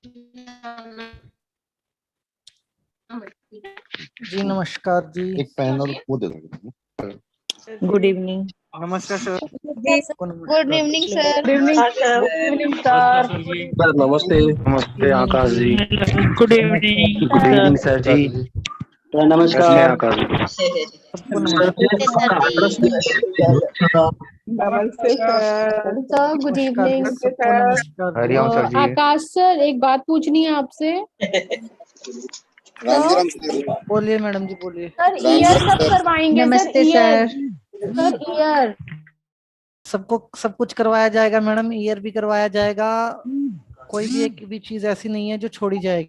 जी नमस्कार जी। एक पेन और वो दे दो। Good evening. नमस्कार sir. Good evening sir. Good evening sir. Sir नमस्ते। नमस्ते Akash ji. Good evening. Good evening sir ji. नमस्कार आकाश जी। सबको नमस्कार। नमस्ते सर। Sir good evening. सबको नमस्कार। हरिओम सर जी। आकाश सर, एक बात पूछनी है आपसे। बोलिए मैडम जी, बोलिए। सर ईयर कब करवाएंगे? नमस्ते सर सर। सर ईयर सबको सब कुछ करवाया जाएगा मैडम, ईयर भी करवाया जाएगा। कोई भी एक भी चीज ऐसी नहीं है जो छोड़ी जाएगी।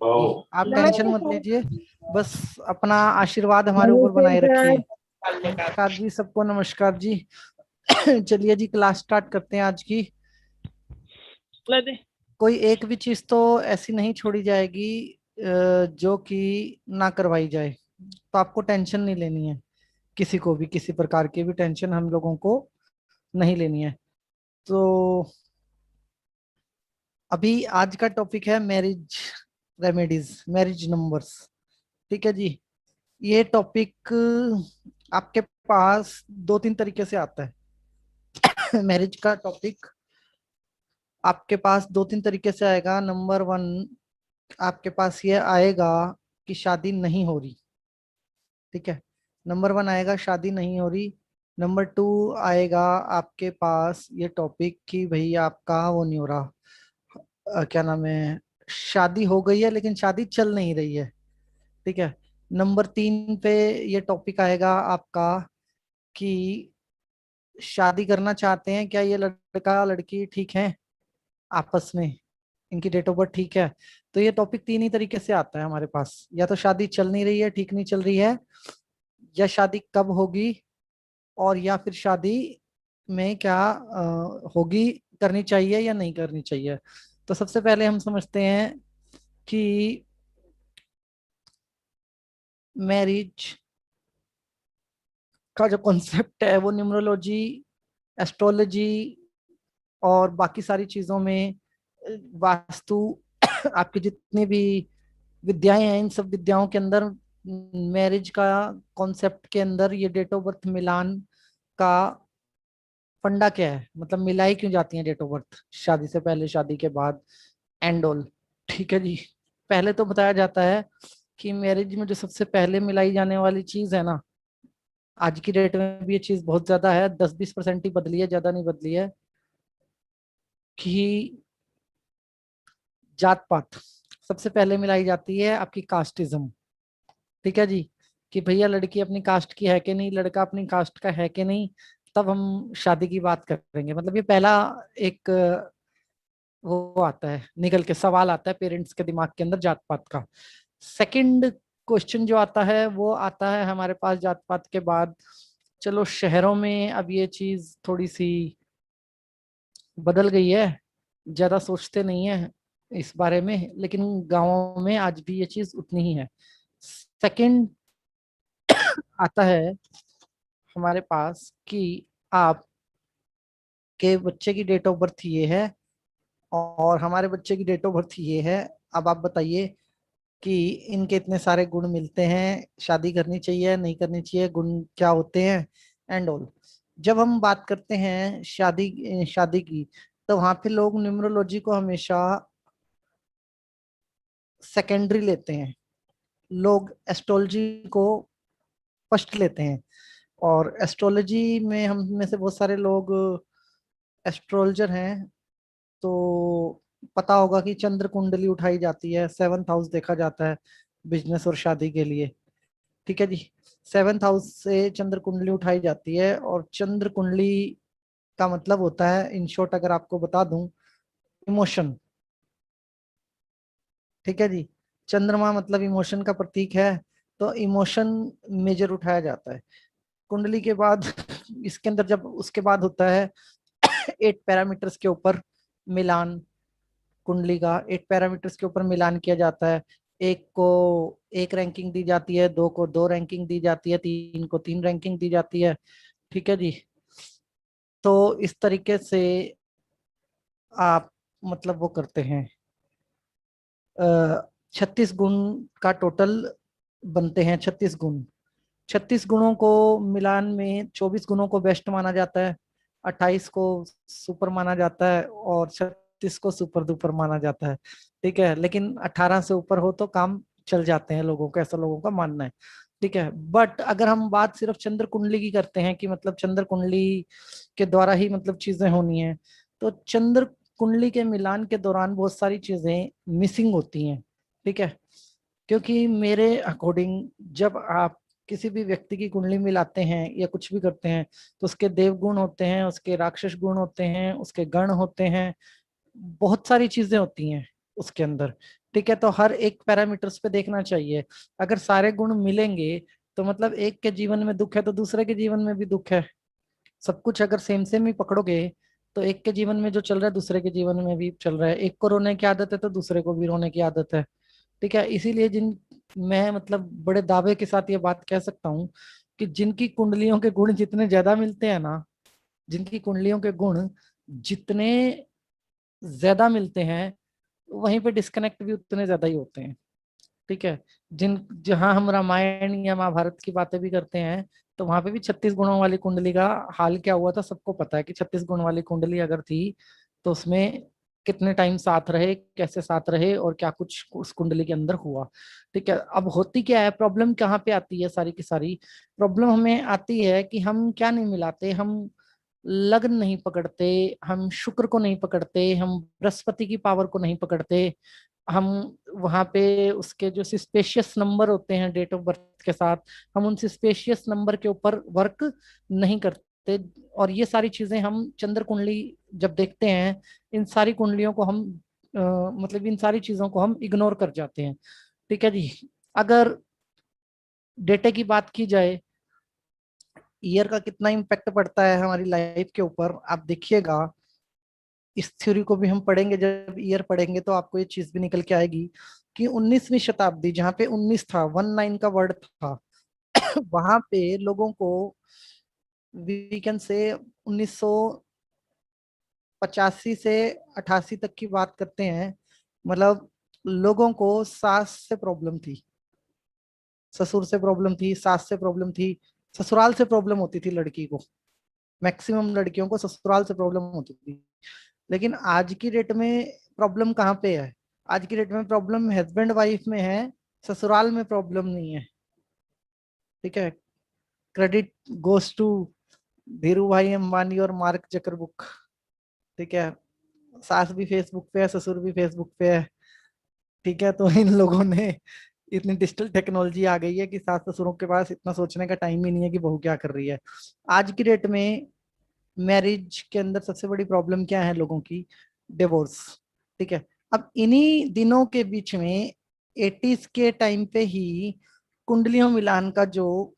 आप टेंशन मत लीजिए, बस अपना आशीर्वाद हमारे ऊपर बनाए रखिए। नमस्कार जी, सबको नमस्कार जी। चलिए जी, क्लास स्टार्ट करते हैं आज की। कोई एक भी चीज तो ऐसी नहीं छोड़ी जाएगी जो कि ना करवाई जाए। तो आपको टेंशन नहीं लेनी है, किसी को भी किसी प्रकार की भी टेंशन हम लोगों को नहीं लेनी है। तो अभी आज का टॉपिक है मैरिज रेमेडीज, मैरिज नंबर्स। ठीक है जी। ये टॉपिक आपके पास दो तीन तरीके से आता है। मैरिज का टॉपिक आपके पास दो तीन तरीके से आएगा। नंबर वन, आपके पास ये आएगा कि शादी नहीं हो रही। ठीक है, नंबर वन आएगा शादी नहीं हो रही। नंबर टू आएगा आपके पास ये टॉपिक कि भाई आपका वो नहीं हो रहा, क्या नाम है, शादी हो गई है लेकिन शादी चल नहीं रही है। ठीक है। नंबर तीन पे ये टॉपिक आएगा आपका कि शादी करना चाहते हैं, क्या ये लड़का लड़की ठीक है आपस में, इनकी डेट ऑफ बर्थ ठीक है। तो ये टॉपिक तीन ही तरीके से आता है हमारे पास, या तो शादी चल नहीं रही है, ठीक नहीं चल रही है, या शादी कब होगी, और या फिर शादी में क्या होगी, करनी चाहिए या नहीं करनी चाहिए। तो सबसे पहले हम समझते हैं कि मैरिज का जो कॉन्सेप्ट है वो न्यूमरोलॉजी, एस्ट्रोलॉजी और बाकी सारी चीजों में, वास्तु, आपकी जितनी भी विद्याएं हैं, इन सब विद्याओं के अंदर मैरिज का कॉन्सेप्ट के अंदर ये डेट ऑफ बर्थ मिलान का फंडा क्या है, मतलब मिलाई क्यों जाती है डेट ऑफ बर्थ, शादी से पहले शादी के बाद, एंड ऑल। ठीक है जी। पहले तो बताया जाता है कि मैरिज में जो सबसे पहले मिलाई जाने वाली चीज है ना, आज की डेट में भी ये चीज बहुत ज्यादा है, 10-20% ही बदली है, ज्यादा नहीं बदली है, कि जात पात सबसे पहले मिलाई जाती है, आपकी कास्टिज्म। ठीक है जी, कि भैया लड़की अपनी कास्ट की है कि नहीं, लड़का अपनी कास्ट का है कि नहीं, तब हम शादी की बात करेंगे। मतलब ये पहला एक वो आता है, निकल के सवाल आता है पेरेंट्स के दिमाग के अंदर जात पात का। सेकंड क्वेश्चन जो आता है वो आता है हमारे पास जात पात के बाद, चलो शहरों में अब ये चीज थोड़ी सी बदल गई है, ज्यादा सोचते नहीं है इस बारे में, लेकिन गांवों में आज भी ये चीज उतनी ही है। सेकंड आता है हमारे पास कि आप के बच्चे की डेट ऑफ बर्थ ये है और हमारे बच्चे की डेट ऑफ बर्थ ये है। अब आप बताइए कि इनके इतने सारे गुण मिलते हैं, शादी करनी चाहिए नहीं करनी चाहिए, गुण क्या होते हैं, एंड ऑल। जब हम बात करते हैं शादी शादी की, तो वहां पे लोग न्यूमरोलॉजी को हमेशा सेकेंडरी लेते हैं, लोग एस्ट्रोलॉजी को फर्स्ट लेते हैं। और एस्ट्रोलॉजी में हम में से बहुत सारे लोग एस्ट्रोलॉजर हैं, तो पता होगा कि चंद्र कुंडली उठाई जाती है, सेवंथ हाउस देखा जाता है बिजनेस और शादी के लिए। ठीक है जी, सेवंथ हाउस से चंद्र कुंडली उठाई जाती है, और चंद्र कुंडली का मतलब होता है, इन शॉर्ट अगर आपको बता दूं, इमोशन। ठीक है जी, चंद्रमा मतलब इमोशन का प्रतीक है, तो इमोशन मेजर उठाया जाता है कुंडली के बाद। इसके अंदर जब उसके बाद होता है 8 पैरामीटर्स के ऊपर मिलान, कुंडली का 8 पैरामीटर्स के ऊपर मिलान किया जाता है। एक को एक रैंकिंग दी जाती है, दो को दो रैंकिंग दी जाती है, तीन को तीन रैंकिंग दी जाती है। ठीक है जी। तो इस तरीके से आप मतलब वो करते हैं, 36 गुण का टोटल बनते हैं। 36 गुण, 36 गुणों को मिलान में 24 गुणों को बेस्ट माना जाता है, 28 को सुपर माना जाता है और 36 को सुपर डुपर माना जाता है। ठीक है, लेकिन 18 से ऊपर हो तो काम चल जाते हैं लोगों को, ऐसा लोगों का मानना है। ठीक है, बट अगर हम बात सिर्फ चंद्र कुंडली की करते हैं कि मतलब चंद्र कुंडली के द्वारा ही मतलब चीजें होनी है, तो चंद्र कुंडली के मिलान के दौरान बहुत सारी चीजें मिसिंग होती हैं। ठीक है, क्योंकि मेरे अकॉर्डिंग जब आप किसी भी व्यक्ति की कुंडली मिलाते हैं या कुछ भी करते हैं तो उसके देव गुण होते हैं, उसके राक्षस गुण होते हैं, उसके गण होते हैं, बहुत सारी चीजें होती हैं उसके अंदर। ठीक है, तो हर एक पैरामीटर्स पे देखना चाहिए। अगर सारे गुण मिलेंगे तो मतलब एक के जीवन में दुख है तो दूसरे के जीवन में भी दुख है। सब कुछ अगर सेम सेम ही पकड़ोगे तो एक के जीवन में जो चल रहा है दूसरे के जीवन में भी चल रहा है। एक को रोने की आदत है तो दूसरे को भी रोने की आदत है। ठीक है, इसीलिए जिन मैं मतलब बड़े दावे के साथ ये बात कह सकता हूँ कि जिनकी कुंडलियों के गुण जितने ज्यादा मिलते हैं ना, जिनकी कुंडलियों के गुण जितने ज्यादा मिलते हैं, वहीं पे डिस्कनेक्ट भी उतने ज्यादा ही होते हैं। ठीक है, जिन जहां हम रामायण या महाभारत की बातें भी करते हैं तो वहां पे भी 36 गुणों वाली कुंडली का हाल क्या हुआ था सबको पता है कि 36 गुण वाली कुंडली अगर थी तो उसमें कितने टाइम साथ रहे, कैसे साथ रहे और क्या कुछ उस कुंडली के अंदर हुआ। ठीक है, अब होती क्या है, प्रॉब्लम कहाँ पे आती है, सारी की सारी प्रॉब्लम हमें आती है कि हम क्या नहीं मिलाते, हम लग्न नहीं पकड़ते, हम शुक्र को नहीं पकड़ते, हम बृहस्पति की पावर को नहीं पकड़ते, हम वहां पे उसके जो स्पेशियस नंबर होते हैं डेट ऑफ बर्थ के साथ, हम उन स्पेशियस नंबर के ऊपर वर्क नहीं करते। और ये सारी चीजें हम चंद्र कुंडली जब देखते हैं, इन सारी कुंडलियों को हम मतलब इन सारी चीजों को हम इग्नोर कर जाते हैं। ठीक है जी, अगर डेटे की बात की जाए, ईयर का कितना इम्पैक्ट पड़ता है हमारी लाइफ के ऊपर, आप देखिएगा। इस थ्योरी को भी हम पढ़ेंगे, जब ईयर पढ़ेंगे तो आपको ये चीज भी निकल के आएगी कि 19वीं शताब्दी जहाँ पे 19 था, 19 का वर्ड था, वहां पे लोगों को वी कैन से 1985 से 88 तक की बात करते हैं, मतलब लोगों को सास से प्रॉब्लम थी, ससुर से प्रॉब्लम थी, सास से प्रॉब्लम थी, ससुराल से प्रॉब्लम होती थी लड़की को। मैक्सिमम लड़कियों को ससुराल से प्रॉब्लम होती थी। लेकिन आज की डेट में प्रॉब्लम कहाँ पे है, आज की डेट में प्रॉब्लम हस्बैंड वाइफ में है, ससुराल में प्रॉब्लम नहीं है। ठीक है, क्रेडिट गोस टू धीरू भाई अंबानी और मार्क जकरबुक। ठीक है, सास भी फेसबुक पे है, ससुर भी फेसबुक पे है। ठीक है, तो इन लोगों ने इतनी डिजिटल टेक्नोलॉजी आ गई है कि सास ससुरों के पास इतना सोचने का टाइम ही नहीं है कि बहू क्या कर रही है। आज की डेट में मैरिज के अंदर सबसे बड़ी प्रॉब्लम क्या है लोगों की, डिवोर्स। ठीक है, अब इन्हीं दिनों के बीच में 80s के टाइम पे ही कुंडलियों मिलान का जो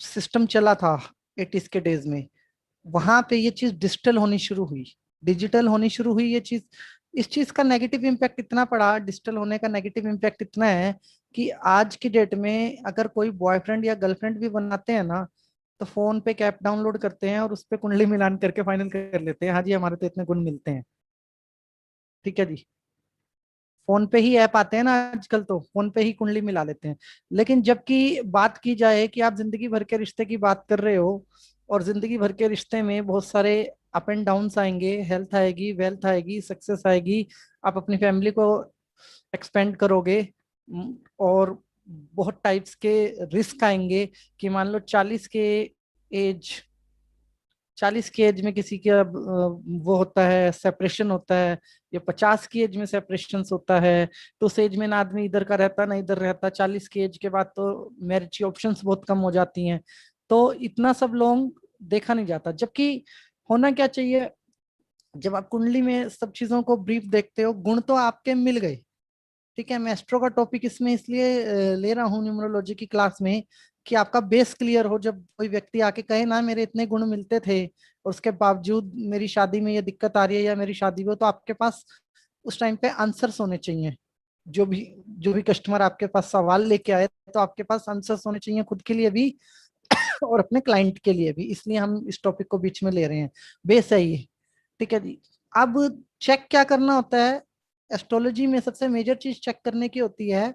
सिस्टम चला था 80s के डेज में, वहां पे ये चीज डिजिटल होनी शुरू हुई, डिजिटल होनी शुरू हुई ये चीज। इस चीज का नेगेटिव इम्पैक्ट इतना पड़ा, डिजिटल होने का नेगेटिव इम्पैक्ट इतना है कि आज की डेट में अगर कोई बॉयफ्रेंड या गर्लफ्रेंड भी बनाते हैं ना, तो फोन पे ऐप डाउनलोड करते हैं और उस पे कुंडली मिलान करके फाइनल कर लेते हैं, हाँ जी हमारे तो इतने गुण मिलते हैं। ठीक है जी, फोन पे ही ऐप आते हैं ना आजकल, तो फोन पे ही कुंडली मिला लेते हैं। लेकिन जबकि बात की जाए कि आप जिंदगी भर के रिश्ते की बात कर रहे हो, और जिंदगी भर के रिश्ते में बहुत सारे अप एंड डाउन्स आएंगे, हेल्थ आएगी, वेल्थ आएगी, सक्सेस आएगी, आप अपनी फैमिली को एक्सपेंड करोगे, और बहुत टाइप्स के रिस्क आएंगे कि मान लो एज 40 की एज में किसी का वो होता है, सेपरेशन होता है, या 50 की एज में सेपरेशन होता है, तो उस एज में ना आदमी इधर का रहता ना इधर रहता। 40 की एज के बाद तो मैरिज की ऑप्शंस बहुत कम हो जाती हैं, तो इतना सब लोग देखा नहीं जाता। जबकि होना क्या चाहिए, जब आप कुंडली में सब चीजों को ब्रीफ देखते हो, गुण तो आपके मिल गए। ठीक है, मैं एस्ट्रो का टॉपिक इसमें इसलिए ले रहा हूँ न्यूमरोलॉजी की क्लास में कि आपका बेस क्लियर हो। जब कोई व्यक्ति आके कहे ना मेरे इतने गुण मिलते थे और उसके बावजूद मेरी शादी में ये दिक्कत आ रही है या मेरी शादी में, तो आपके पास उस टाइम पे आंसर्स होने चाहिए। जो भी कस्टमर आपके पास सवाल लेके आए, तो आपके पास आंसर्स होने चाहिए खुद के लिए भी और अपने क्लाइंट के लिए भी। इसलिए हम इस टॉपिक को बीच में ले रहे हैं, बेस है ये। ठीक है जी, अब चेक क्या करना होता है, एस्ट्रोलॉजी में सबसे मेजर चीज चेक करने की होती है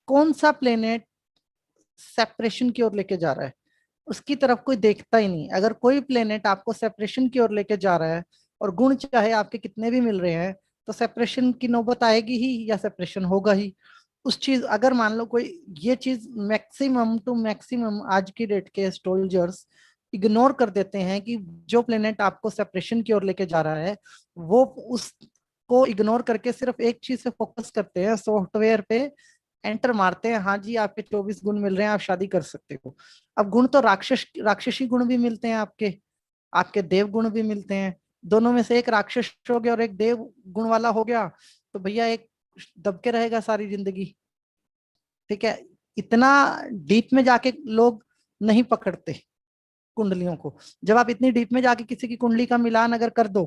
कौन सा प्लेनेट सेपरेशन की ओर लेके जा रहा है। उसकी तरफ कोई देखता ही नहीं। अगर कोई प्लेनेट आपको सेपरेशन की ओर लेके जा रहा है और गुण चाहे आपके कितने भी मिल रहे हैं, तो सेपरेशन की नौबत आएगी ही या सेपरेशन होगा ही। उस चीज अगर मान लो कोई ये चीज मैक्सिमम टू मैक्सिमम आज की डेट के एस्ट्रोलजर्स इग्नोर कर देते हैं कि जो प्लेनेट आपको सेपरेशन की ओर लेके जा रहा है, वो उसको इग्नोर करके सिर्फ एक चीज पे फोकस करते हैं, सॉफ्टवेयर पे एंटर मारते हैं, हाँ जी आपके 24 गुण मिल रहे हैं, आप शादी कर सकते हो। अब गुण तो राक्षसी गुण भी मिलते हैं आपके, आपके देव गुण भी मिलते हैं। दोनों में से एक राक्षस हो गया और एक देव गुण वाला हो गया, तो भैया एक दबके रहेगा सारी जिंदगी। ठीक है, इतना डीप में जाके लोग नहीं पकड़ते कुंडलियों को। जब आप इतनी डीप में जाके किसी की कुंडली का मिलान अगर कर दो,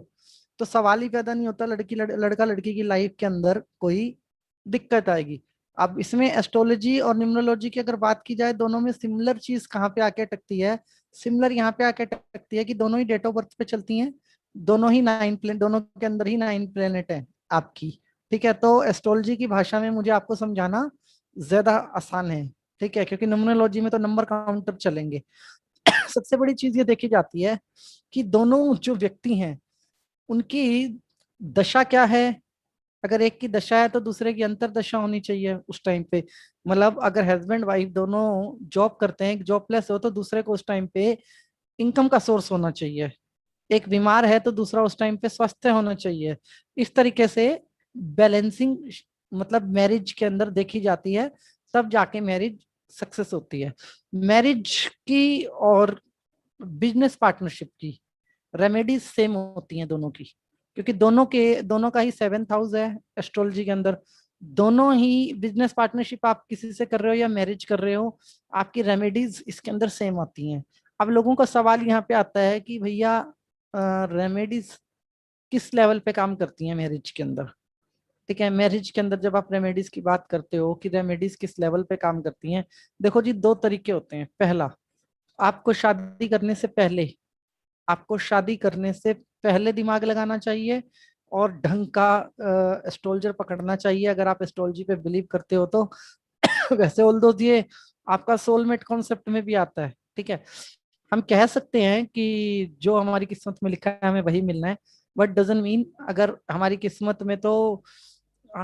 तो सवाल ही पैदा नहीं होता लड़का लड़की की लाइफ के अंदर कोई दिक्कत आएगी। अब इसमें एस्ट्रोलॉजी और न्यूमरोलॉजी की अगर बात की जाए, दोनों में सिमिलर चीज कहाँ पे आके अटकती है, सिमिलर यहाँ पे आके अटकती है कि दोनों ही डेट ऑफ बर्थ पे चलती हैं, दोनों ही दोनों के अंदर ही 9 प्लेनेट है आपकी। ठीक है, तो एस्ट्रोलॉजी की भाषा में मुझे आपको समझाना ज्यादा आसान है। ठीक है, क्योंकि न्यूमरोलॉजी में तो नंबर काउंटर चलेंगे। सबसे बड़ी चीज ये देखी जाती है कि दोनों जो व्यक्ति हैं उनकी दशा क्या है। अगर एक की दशा है तो दूसरे की अंतर दशा होनी चाहिए उस टाइम पे। मतलब अगर हस्बैंड वाइफ दोनों जॉब करते हैं, जॉबलेस हो, तो दूसरे को उस टाइम पे इनकम का सोर्स होना चाहिए। एक बीमार है तो दूसरा उस टाइम पे स्वस्थ होना चाहिए। इस तरीके से बैलेंसिंग मतलब मैरिज के अंदर देखी जाती है, तब जाके मैरिज सक्सेस होती है। मैरिज की और बिजनेस पार्टनरशिप की रेमेडीज सेम होती हैं दोनों की, क्योंकि दोनों का ही 7th हाउस है एस्ट्रोलॉजी के अंदर। दोनों ही बिजनेस पार्टनरशिप आप किसी से कर रहे हो या मैरिज कर रहे हो, आपकी रेमेडीज इसके अंदर सेम आती हैं। अब लोगों का सवाल यहाँ पे आता है कि भैया रेमेडीज किस लेवल पे काम करती हैं मैरिज के अंदर। ठीक है, मैरिज के अंदर जब आप रेमेडीज की बात करते हो कि रेमेडीज किस लेवल पे काम करती हैं, देखो जी दो तरीके होते हैं। पहला, आपको शादी करने से पहले, आपको शादी करने से पहले दिमाग लगाना चाहिए और ढंग का एस्ट्रोलजर पकड़ना चाहिए, अगर आप एस्ट्रोलॉजी पे बिलीव करते हो तो। वैसे ऑल्दो ये आपका सोलमेट कॉन्सेप्ट में भी आता है। ठीक है, हम कह सकते हैं कि जो हमारी किस्मत में लिखा है हमें वही मिलना है, बट डजंट मीन अगर हमारी किस्मत में तो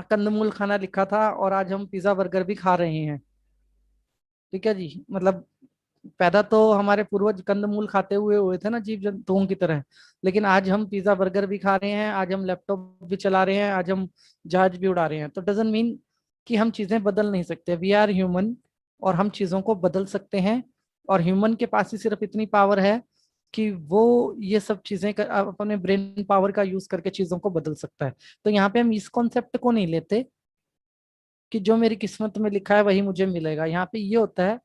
कंदमूल खाना लिखा था और आज हम पिज्जा बर्गर भी खा रहे हैं। ठीक है जी, मतलब पैदा तो हमारे पूर्वज कंदमूल खाते हुए हुए थे ना, जीव जंतुओं की तरह। लेकिन आज हम पिज्जा बर्गर भी खा रहे हैं, आज हम लैपटॉप भी चला रहे हैं, आज हम जहाज भी उड़ा रहे हैं। तो डजंट मीन कि हम चीजें बदल नहीं सकते। वी आर ह्यूमन और हम चीजों को बदल सकते हैं। और ह्यूमन के पास ही सिर्फ इतनी पावर है कि वो ये सब चीजें अपने ब्रेन पावर का यूज करके चीजों को बदल सकता है। तो यहाँ पे हम इस कॉन्सेप्ट को नहीं लेते कि जो मेरी किस्मत में लिखा है वही मुझे मिलेगा। यहाँ पे ये होता है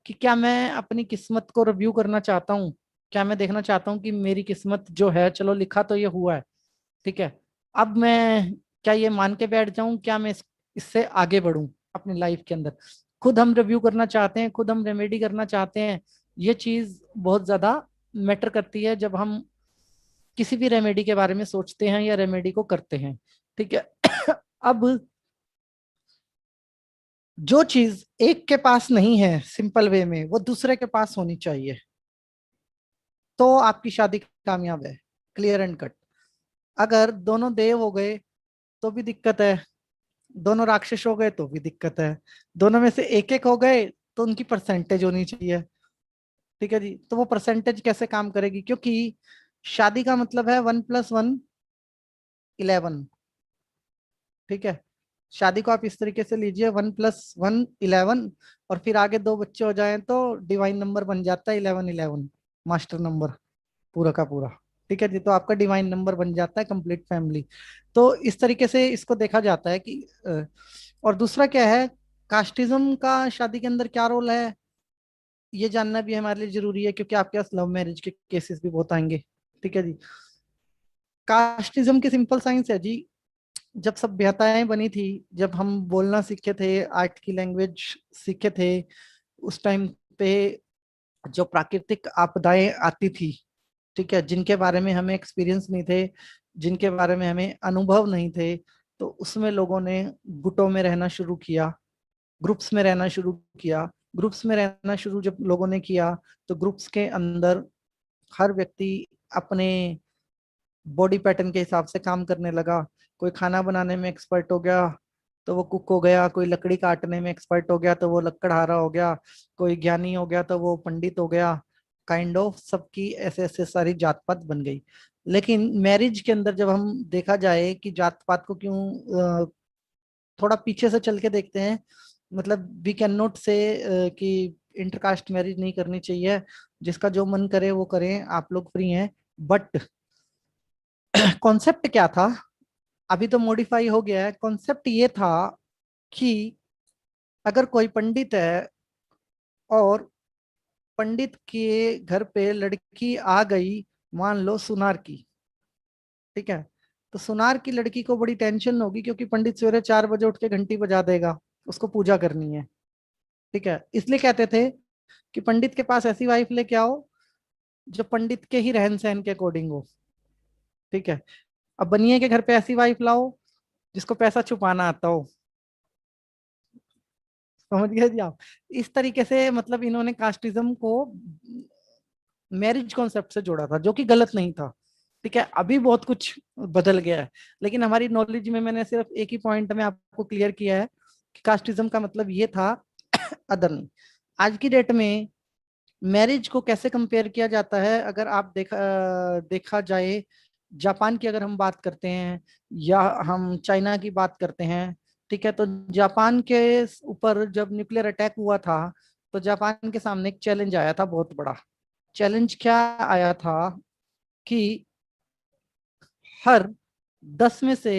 कि क्या मैं अपनी किस्मत को रिव्यू करना चाहता हूँ, क्या मैं देखना चाहता हूँ कि मेरी किस्मत जो है, चलो लिखा तो ये हुआ है, ठीक है, अब मैं क्या ये मान के बैठ जाऊं, क्या मैं इससे आगे बढ़ूं अपनी लाइफ के अंदर। खुद हम रिव्यू करना चाहते हैं, खुद हम रेमेडी करना चाहते हैं। ये चीज बहुत ज्यादा मैटर करती है जब हम किसी भी रेमेडी के बारे में सोचते हैं या रेमेडी को करते हैं। ठीक है। अब जो चीज एक के पास नहीं है सिंपल वे में, वो दूसरे के पास होनी चाहिए, तो आपकी शादी कामयाब है। Clear and cut. अगर दोनों देव हो गए तो भी दिक्कत है, दोनों राक्षस हो गए तो भी दिक्कत है, दोनों में से एक एक हो गए तो उनकी परसेंटेज होनी चाहिए। ठीक है जी, तो वो परसेंटेज कैसे काम करेगी, क्योंकि शादी का मतलब है 1+1 11। ठीक है, शादी को आप इस तरीके से लीजिए, 1+1 11, और फिर आगे दो बच्चे हो जाएं तो डिवाइन नंबर बन जाता है 1111, मास्टर नंबर पूरा का पूरा। ठीक है जी, तो आपका डिवाइन नंबर बन जाता है कंप्लीट फैमिली। तो इस तरीके से इसको देखा जाता है कि और दूसरा क्या है, कास्टिज्म का शादी के अंदर क्या रोल है, ये जानना भी हमारे लिए जरूरी है, क्योंकि आपके पास लव मैरिज के केसेस भी बहुत आएंगे। ठीक है जी, कास्टिज्म की सिंपल साइंस है जी, जब सभ्यताएं बनी थी, जब हम बोलना सीखे थे, आर्ट की लैंग्वेज सीखे थे, उस टाइम पे जो प्राकृतिक आपदाएं आती थी, ठीक है, जिनके बारे में हमें एक्सपीरियंस नहीं थे, जिनके बारे में हमें अनुभव नहीं थे, तो उसमें लोगों ने गुटों में रहना शुरू किया, ग्रुप्स में रहना शुरू किया। ग्रुप्स में रहना शुरू जब लोगों ने किया, तो ग्रुप्स के अंदर हर व्यक्ति अपने बॉडी पैटर्न के हिसाब से काम करने लगा। कोई खाना बनाने में एक्सपर्ट हो गया तो वो कुक हो गया, कोई लकड़ी काटने में एक्सपर्ट हो गया तो वो लकड़हारा हो गया, कोई ज्ञानी हो गया तो वो पंडित हो गया। काइंड ऑफ सबकी ऐसे ऐसे सारी जात पात बन गई। लेकिन मैरिज के अंदर जब हम देखा जाए कि जात पात को क्यों, थोड़ा पीछे से चल के देखते हैं, मतलब वी कैन नॉट से कि इंटरकास्ट मैरिज नहीं करनी चाहिए, जिसका जो मन करे वो करें, आप लोग फ्री हैं। बट कॉन्सेप्ट क्या था, अभी तो मॉडिफाई हो गया है। कॉन्सेप्ट ये था कि अगर कोई पंडित है और पंडित के घर पे लड़की आ गई, मान लो सुनार की, ठीक है, तो सुनार की लड़की को बड़ी टेंशन होगी, क्योंकि पंडित सवेरे 4 बजे उठ के घंटी बजा देगा, उसको पूजा करनी है। ठीक है, इसलिए कहते थे कि पंडित के पास ऐसी वाइफ लेके आओ जो पंडित के ही रहन सहन के अकॉर्डिंग हो। ठीक है, अब बनिए के घर पे ऐसी वाइफ लाओ जिसको पैसा छुपाना आता हो। समझ गए जी आप? इस तरीके से मतलब इन्होंने कास्टिज्म को मैरिज कॉन्सेप्ट से जोड़ा था, जो कि गलत नहीं था। ठीक है, अभी बहुत कुछ बदल गया है, लेकिन हमारी नॉलेज में मैंने सिर्फ एक ही पॉइंट में आपको क्लियर किया है कि कास्टिज्म का मतलब ये था, अदर नहीं। आज की डेट में मैरिज को कैसे कंपेयर किया जाता है, अगर आप देखा जाए, जापान की अगर हम बात करते हैं या हम चाइना की बात करते हैं, ठीक है, तो जापान के ऊपर जब न्यूक्लियर अटैक हुआ था, तो जापान के सामने एक चैलेंज आया था, बहुत बड़ा चैलेंज। क्या आया था कि हर 10 में से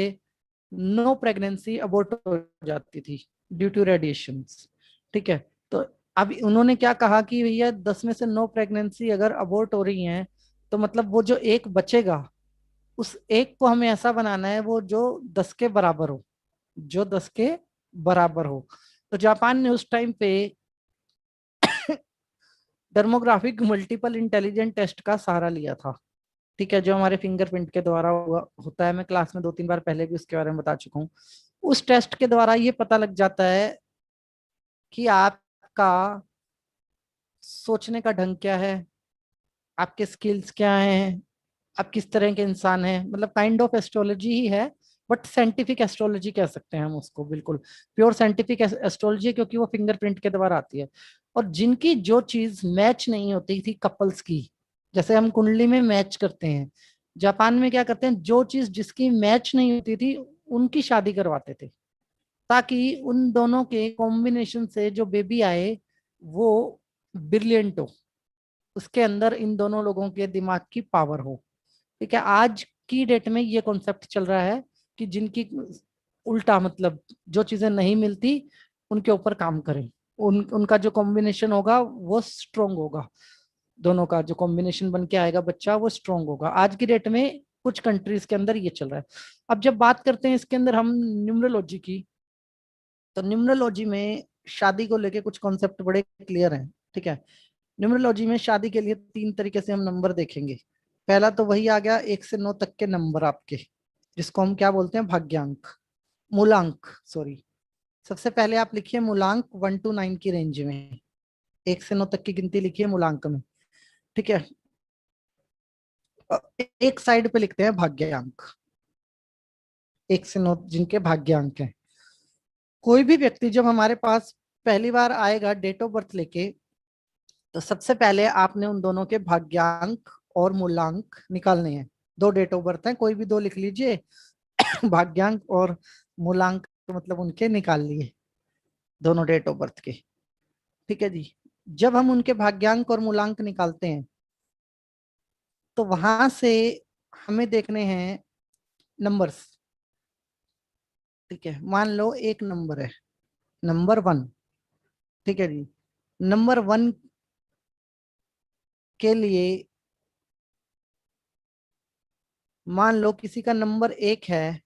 9 प्रेगनेंसी अबॉर्ट हो जाती थी ड्यू टू रेडिएशन। ठीक है, तो अब उन्होंने क्या कहा कि भैया 10 में से 9 प्रेगनेंसी अगर अबॉर्ट हो रही हैं, तो मतलब वो जो एक बचेगा, उस एक को हमें ऐसा बनाना है वो जो 10 के बराबर हो, जो 10 के बराबर हो। तो जापान ने उस टाइम पे डर्मोग्राफिक मल्टीपल इंटेलिजेंट टेस्ट का सहारा लिया था। ठीक है, जो हमारे फिंगरप्रिंट के द्वारा होता है, मैं क्लास में 2-3 बार पहले भी उसके बारे में बता चुका हूँ। उस टेस्ट के द्वारा ये पता लग जाता है कि आपका सोचने का ढंग क्या है, आपके स्किल्स क्या हैं, आप किस तरह के इंसान हैं। मतलब काइंड ऑफ एस्ट्रोलॉजी ही है, बट साइंटिफिक एस्ट्रोलॉजी कह सकते हैं हम उसको, बिल्कुल प्योर साइंटिफिक एस्ट्रोलॉजी, क्योंकि वो फिंगरप्रिंट के द्वारा आती है। और जिनकी जो चीज मैच नहीं होती थी कपल्स की, जैसे हम कुंडली में मैच करते हैं, जापान में क्या करते हैं, जो चीज जिसकी मैच नहीं होती थी उनकी शादी करवाते थे, ताकि उन दोनों के कॉम्बिनेशन से जो बेबी आए वो ब्रिलियंट हो, उसके अंदर इन दोनों लोगों के दिमाग की पावर हो। ठीक है, आज की डेट में ये कॉन्सेप्ट चल रहा है कि जिनकी उल्टा, मतलब जो चीजें नहीं मिलती उनके ऊपर काम करें, उनका जो कॉम्बिनेशन होगा वो स्ट्रोंग होगा, दोनों का जो कॉम्बिनेशन बन के आएगा बच्चा वो स्ट्रोंग होगा। आज की डेट में कुछ कंट्रीज के अंदर ये चल रहा है। अब जब बात करते हैं इसके अंदर हम न्यूमरोलॉजी की, तो न्यूमरोलॉजी में शादी को लेके कुछ कॉन्सेप्ट बड़े क्लियर हैं। ठीक है, न्यूमरोलॉजी में शादी के लिए 3 तरीके से हम नंबर देखेंगे। पहला तो वही आ गया 1 से 9 तक के नंबर आपके, जिसको हम क्या बोलते हैं, भाग्यांक, मूलांक, सॉरी। सबसे पहले आप लिखिए मूलांक 1 to 9 की रेंज में, 1 से 9 तक की गिनती लिखिए मूलांक में। ठीक है, एक साइड पे लिखते हैं भाग्यांक, 1 से 9 जिनके भाग्यांक हैं। कोई भी व्यक्ति जब हमारे पास पहली बार आएगा डेट ऑफ बर्थ लेके, तो सबसे पहले आपने उन दोनों के भाग्यांक और मूलांक निकालने हैं। 2 डेट ऑफ बर्थ हैं, कोई भी 2 लिख लीजिए। भाग्यांक और मूलांक मतलब उनके निकाल लिए, दोनों डेट ऑफ बर्थ के। ठीक है जी, जब हम उनके भाग्यांक और मूलांक निकालते हैं, तो वहां से हमें देखने हैं नंबर्स। ठीक है, मान लो एक नंबर है, नंबर 1। ठीक है जी, नंबर 1 के लिए मान लो किसी का नंबर 1 है,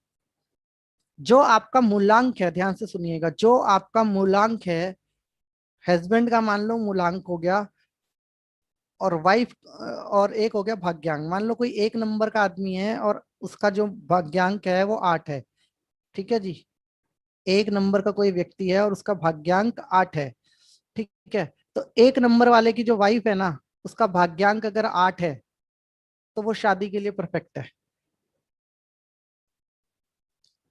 जो आपका मूलांक है, ध्यान से सुनिएगा, जो आपका मूलांक है, हस्बैंड का मान लो मूलांक हो गया, और वाइफ, और एक हो गया भाग्यांक। मान लो कोई एक नंबर का आदमी है और उसका जो भाग्यांक है वो 8 है। ठीक है जी, एक नंबर का कोई व्यक्ति है और उसका भाग्यांक 8 है। ठीक है, तो एक नंबर वाले की जो वाइफ है ना, उसका भाग्यांक अगर 8 है तो वो शादी के लिए परफेक्ट है।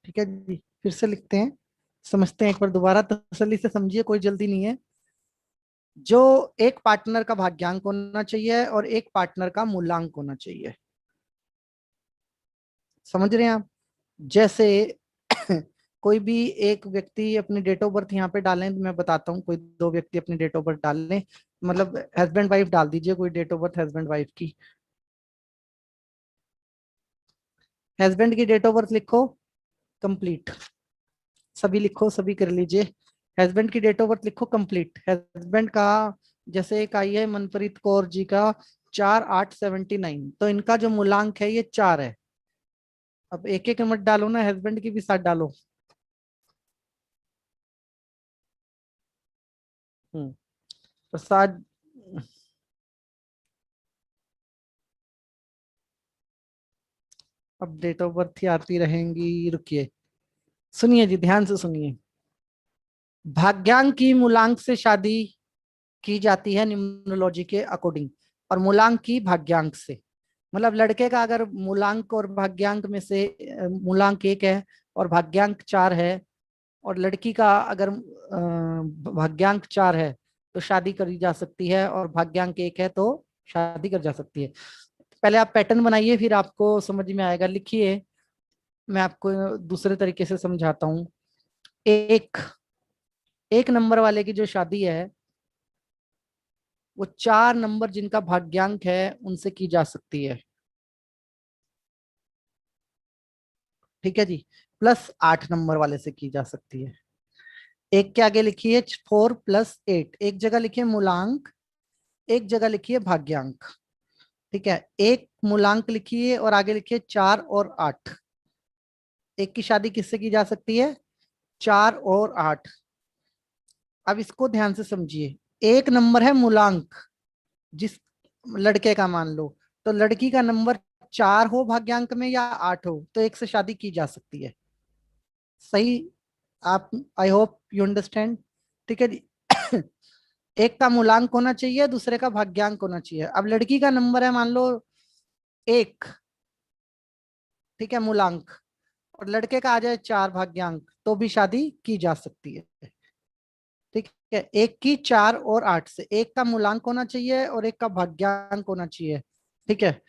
ठीक है जी, फिर से लिखते हैं, समझते हैं एक बार दोबारा, तसल्ली से समझिए, कोई जल्दी नहीं है। जो एक पार्टनर का भाग्यांक होना चाहिए और एक पार्टनर का मूलांक होना चाहिए। समझ रहे हैं आप? जैसे कोई भी एक व्यक्ति अपनी डेट ऑफ बर्थ यहाँ पे डालें, मैं बताता हूँ, कोई दो व्यक्ति अपनी डेट ऑफ बर्थ डाल लें, मतलब हस्बैंड वाइफ डाल दीजिए कोई date of birth husband wife की। हस्बैंड की डेट ऑफ बर्थ लिखो कंप्लीट, सभी लिखो, सभी कर लीजिए। हस्बैंड की डेट ऑफ बर्थ लिखो कंप्लीट। हस्बैंड का जैसे एक आई है मनप्रीत कौर जी का 4/8/79, तो इनका जो मूलांक है ये 4 है। अब एक एक मत डालो ना, हस्बैंड की भी साथ डालो। प्रसाद, अब डेट ऑफ बर्थ ही आती रहेंगी, रुकिए, सुनिए जी, ध्यान से सुनिए। भाग्यांक की मूलांक से शादी की जाती है निम्नोलॉजी के अकॉर्डिंग, और मूलांक की भाग्यांक से। मतलब लड़के का अगर मूलांक और भाग्यांक में से मूलांक 1 है और भाग्यांक 4 है, और लड़की का अगर भाग्यांक 4 है तो शादी करी जा सकती है, और भाग्यांक 1 है तो शादी कर जा सकती है। पहले आप पैटर्न बनाइए, फिर आपको समझ में आएगा। लिखिए, मैं आपको दूसरे तरीके से समझाता हूँ। एक एक नंबर वाले की जो शादी है वो 4 नंबर जिनका भाग्यांक है उनसे की जा सकती है। ठीक है जी, +8 नंबर वाले से की जा सकती है। एक के आगे लिखिए 4+8, एक जगह लिखिए मूलांक, एक जगह लिखिए भाग्यांक। ठीक है, एक मूलांक लिखिए और आगे लिखिए 4 और 8। एक की शादी किससे की जा सकती है? 4 और 8। अब इसको ध्यान से समझिए, एक नंबर है मूलांक, जिस लड़के का मान लो, तो लड़की का नंबर 4 हो भाग्यांक में या 8 हो, तो एक से शादी की जा सकती है। सही? आप, आई होप यू अंडरस्टैंड। ठीक है जी। एक का मूलांक होना चाहिए, दूसरे का भाग्यांक होना चाहिए। अब लड़की का नंबर है मान लो 1, ठीक है, मूलांक, और लड़के का आ जाए 4 भाग्यांक, तो भी शादी की जा सकती है। ठीक है, एक की 4 और 8 से, एक का मूलांक होना चाहिए और एक का भाग्यांक होना चाहिए। ठीक है,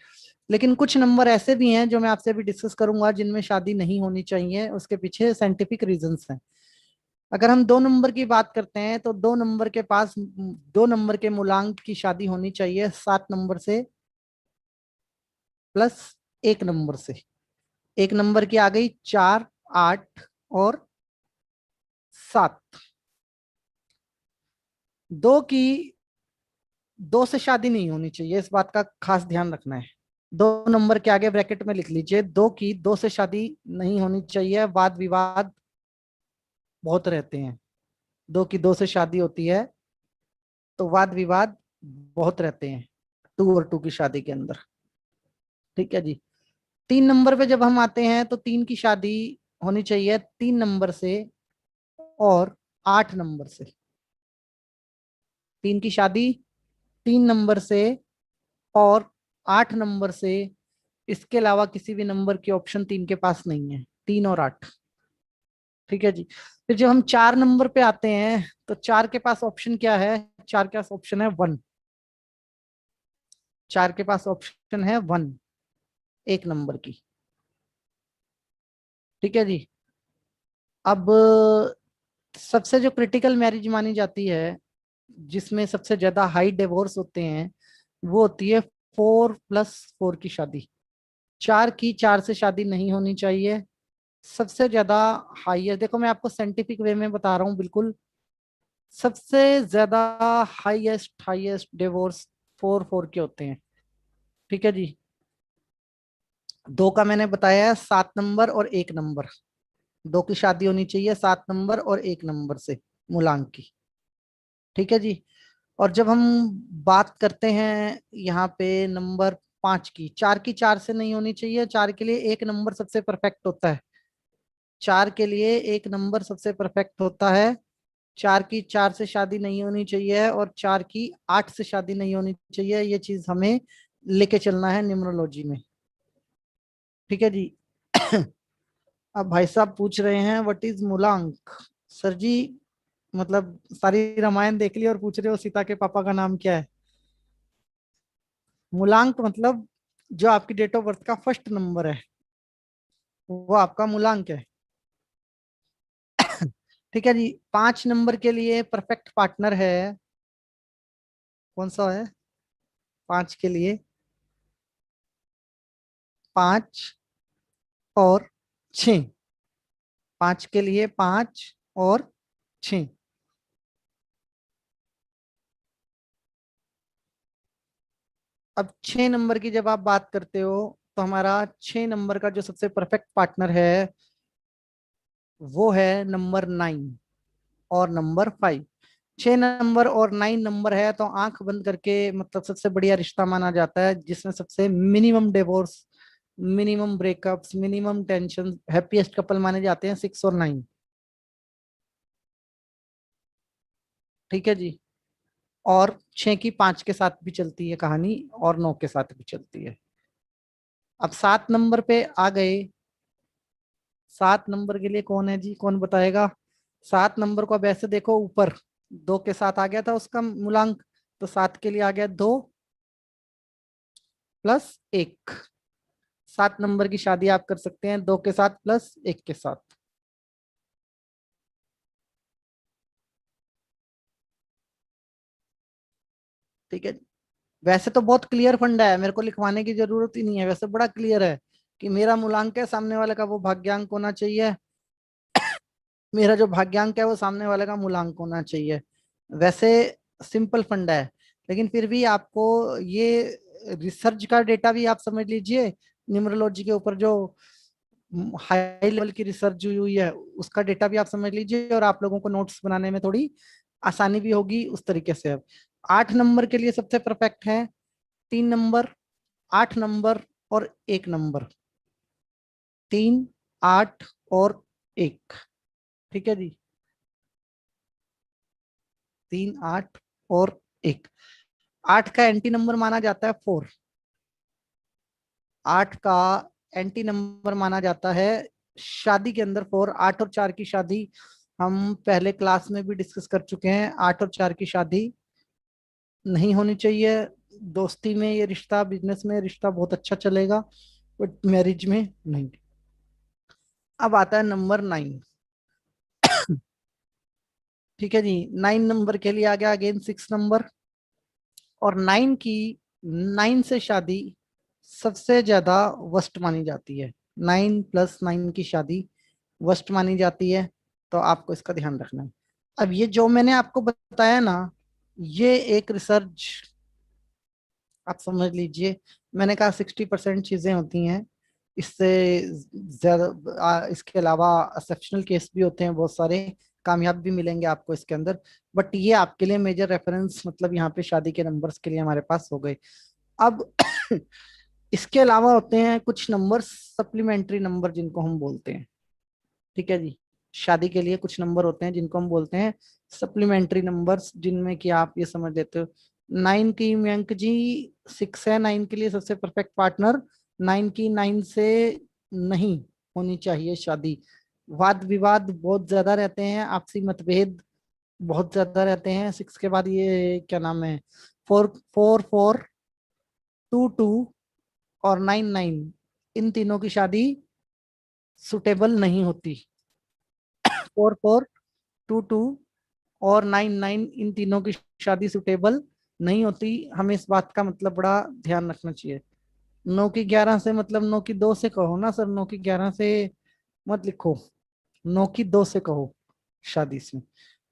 लेकिन कुछ नंबर ऐसे भी हैं जो मैं आपसे भी डिस्कस करूंगा जिनमें शादी नहीं होनी चाहिए, उसके पीछे साइंटिफिक रीजंस हैं। अगर हम 2 नंबर की बात करते हैं तो 2 नंबर के पास 2 नंबर के मूलांक की शादी होनी चाहिए 7 नंबर से +1 नंबर से। एक नंबर की आ गई 4, 8 और 7। दो की 2 से शादी नहीं होनी चाहिए, इस बात का खास ध्यान रखना है। 2 नंबर के आगे ब्रैकेट में लिख लीजिए, 2 से शादी नहीं होनी चाहिए, वाद विवाद बहुत रहते हैं। 2 से शादी होती है तो वाद विवाद बहुत रहते हैं 2 और 2 की शादी के अंदर। ठीक है जी। 3 नंबर पे जब हम आते हैं तो 3 की शादी होनी चाहिए 3 नंबर से और 8 नंबर से। 3 की शादी 3 नंबर से और 8 नंबर से, इसके अलावा किसी भी नंबर की ऑप्शन 3 के पास नहीं है, 3 और 8। ठीक है जी। फिर जब हम 4 नंबर पे आते हैं तो 4 के पास ऑप्शन क्या है? 4 के पास ऑप्शन है 1। 4 के पास ऑप्शन है 1, 1 नंबर की। ठीक है जी। अब सबसे जो क्रिटिकल मैरिज मानी जाती है, जिसमें सबसे ज्यादा हाई डिवोर्स होते हैं, वो होती है 4+4 की शादी। 4 की 4 से शादी नहीं होनी चाहिए। सबसे ज्यादा हाई है, देखो मैं आपको साइंटिफिक वे में बता रहा हूँ बिल्कुल, सबसे ज्यादा हाईएस्ट हाईएस्ट डिवोर्स 4 4 के होते हैं। ठीक है जी। 2 का मैंने बताया है 7 नंबर और 1 नंबर, 2 की शादी होनी चाहिए 7 नंबर और 1 नंबर से, मूलांक की। ठीक है जी। और जब हम बात करते हैं यहाँ पे नंबर 5 की, 4 की 4 से नहीं होनी चाहिए, 4 के लिए एक नंबर सबसे परफेक्ट होता है, 4 के लिए एक नंबर सबसे परफेक्ट होता है, 4 की 4 से शादी नहीं होनी चाहिए और 4 की 8 से शादी नहीं होनी चाहिए, ये चीज हमें लेके चलना है न्यूमरोलॉजी में। ठीक है जी। अब भाई साहब पूछ रहे हैं व्हाट इज मूलांक। सर जी, मतलब सारी रामायण देख ली और पूछ रहे हो सीता के पापा का नाम क्या है। मूलांक मतलब जो आपकी डेट ऑफ बर्थ का फर्स्ट नंबर है वो आपका मूलांक है। ठीक है जी। 5 नंबर के लिए परफेक्ट पार्टनर है, कौन सा है 5 के लिए? 5 और 6, 5 के लिए 5 और 6। अब 6 नंबर की जब आप बात करते हो तो हमारा 6 नंबर का जो सबसे परफेक्ट पार्टनर है वो है नंबर 9 और नंबर 5। 6 नंबर और 9 नंबर है तो आंख बंद करके मतलब सबसे बढ़िया रिश्ता माना जाता है, जिसमें सबसे minimum divorce, minimum breakups, minimum tension, happiest couple माने जाते हैं 6 और 9। ठीक है जी। और 6 की 5 के साथ भी चलती है कहानी और 9 के साथ भी चलती है। अब 7 नंबर पे आ गए। 7 नंबर के लिए कौन है जी, कौन बताएगा? 7 नंबर को अब ऐसे देखो, ऊपर 2 के साथ आ गया था उसका मूलांक, तो 7 के लिए आ गया 2 प्लस 1। 7 नंबर की शादी आप कर सकते हैं 2 के साथ प्लस 1 के साथ। ठीक है। वैसे तो बहुत क्लियर फंडा है, मेरे को लिखवाने की जरूरत ही नहीं है, वैसे बड़ा क्लियर है कि मेरा मूलांक है, सामने वाले का वो भाग्यांक होना चाहिए, मेरा जो भाग्यांक है वो सामने वाले का मूलांक होना चाहिए। वैसे सिंपल फंडा है, लेकिन फिर भी आपको ये रिसर्च का डेटा भी आप समझ लीजिए, न्यूमरोलॉजी के ऊपर जो हाई लेवल की रिसर्च हुई हुई है उसका डेटा भी आप समझ लीजिए, और आप लोगों को नोट्स बनाने में थोड़ी आसानी भी होगी उस तरीके से। अब 8 नंबर के लिए सबसे परफेक्ट है 3 नंबर, 8 नंबर और 1 नंबर। 3, 8 और 1। ठीक है जी। 3, 8 और 1। 8 का एंटी नंबर माना जाता है 4। 8 का एंटी नंबर माना जाता है शादी के अंदर 4। 8 और 4 की शादी हम पहले क्लास में भी डिस्कस कर चुके हैं, 8 और 4 की शादी नहीं होनी चाहिए। दोस्ती में ये रिश्ता, बिजनेस में रिश्ता बहुत अच्छा चलेगा, बट मैरिज में नहीं। अब आता है नंबर 9। ठीक है जी। 9 नंबर के लिए आ गया अगेन 6 नंबर, और 9 से शादी सबसे ज्यादा वर्स्ट मानी जाती है। 9 + 9 की शादी वर्स्ट मानी जाती है, तो आपको इसका ध्यान रखना है। अब ये जो मैंने आपको बताया ना, ये एक रिसर्च आप समझ लीजिए। मैंने कहा 60% चीजें होती हैं, इससे ज्यादा इसके अलावा एक्सेप्शनल केस भी होते हैं बहुत सारे, कामयाब भी मिलेंगे आपको इसके अंदर, बट ये आपके लिए मेजर रेफरेंस, मतलब यहाँ पे शादी के नंबर्स के लिए हमारे पास हो गए। अब इसके अलावा होते हैं कुछ नंबर, सप्लीमेंट्री नंबर जिनको हम बोलते हैं। ठीक है जी। शादी के लिए कुछ नंबर होते हैं जिनको हम बोलते हैं सप्लीमेंट्री नंबर्स, जिनमें कि आप ये समझ लेते हो 9 की मयंक जी 6 है 9 के लिए सबसे परफेक्ट पार्टनर। 9 की 9 से नहीं होनी चाहिए शादी। वाद विवाद बहुत ज्यादा रहते हैं, आपसी मतभेद बहुत ज्यादा रहते हैं। 6 के बाद ये क्या नाम है, 4, 4, 4, 2, 2 और 9, 9, इन तीनों की शादी सुटेबल नहीं होती। 4, 4, 2, 2 और 9, 9 इन तीनों की शादी सुटेबल नहीं होती। हमें इस बात का मतलब बड़ा ध्यान रखना चाहिए। 9 की 11 से मतलब 9 की 2 से कहो ना सर, 9 की 11 से मत लिखो, 9 की 2 से कहो शादी से।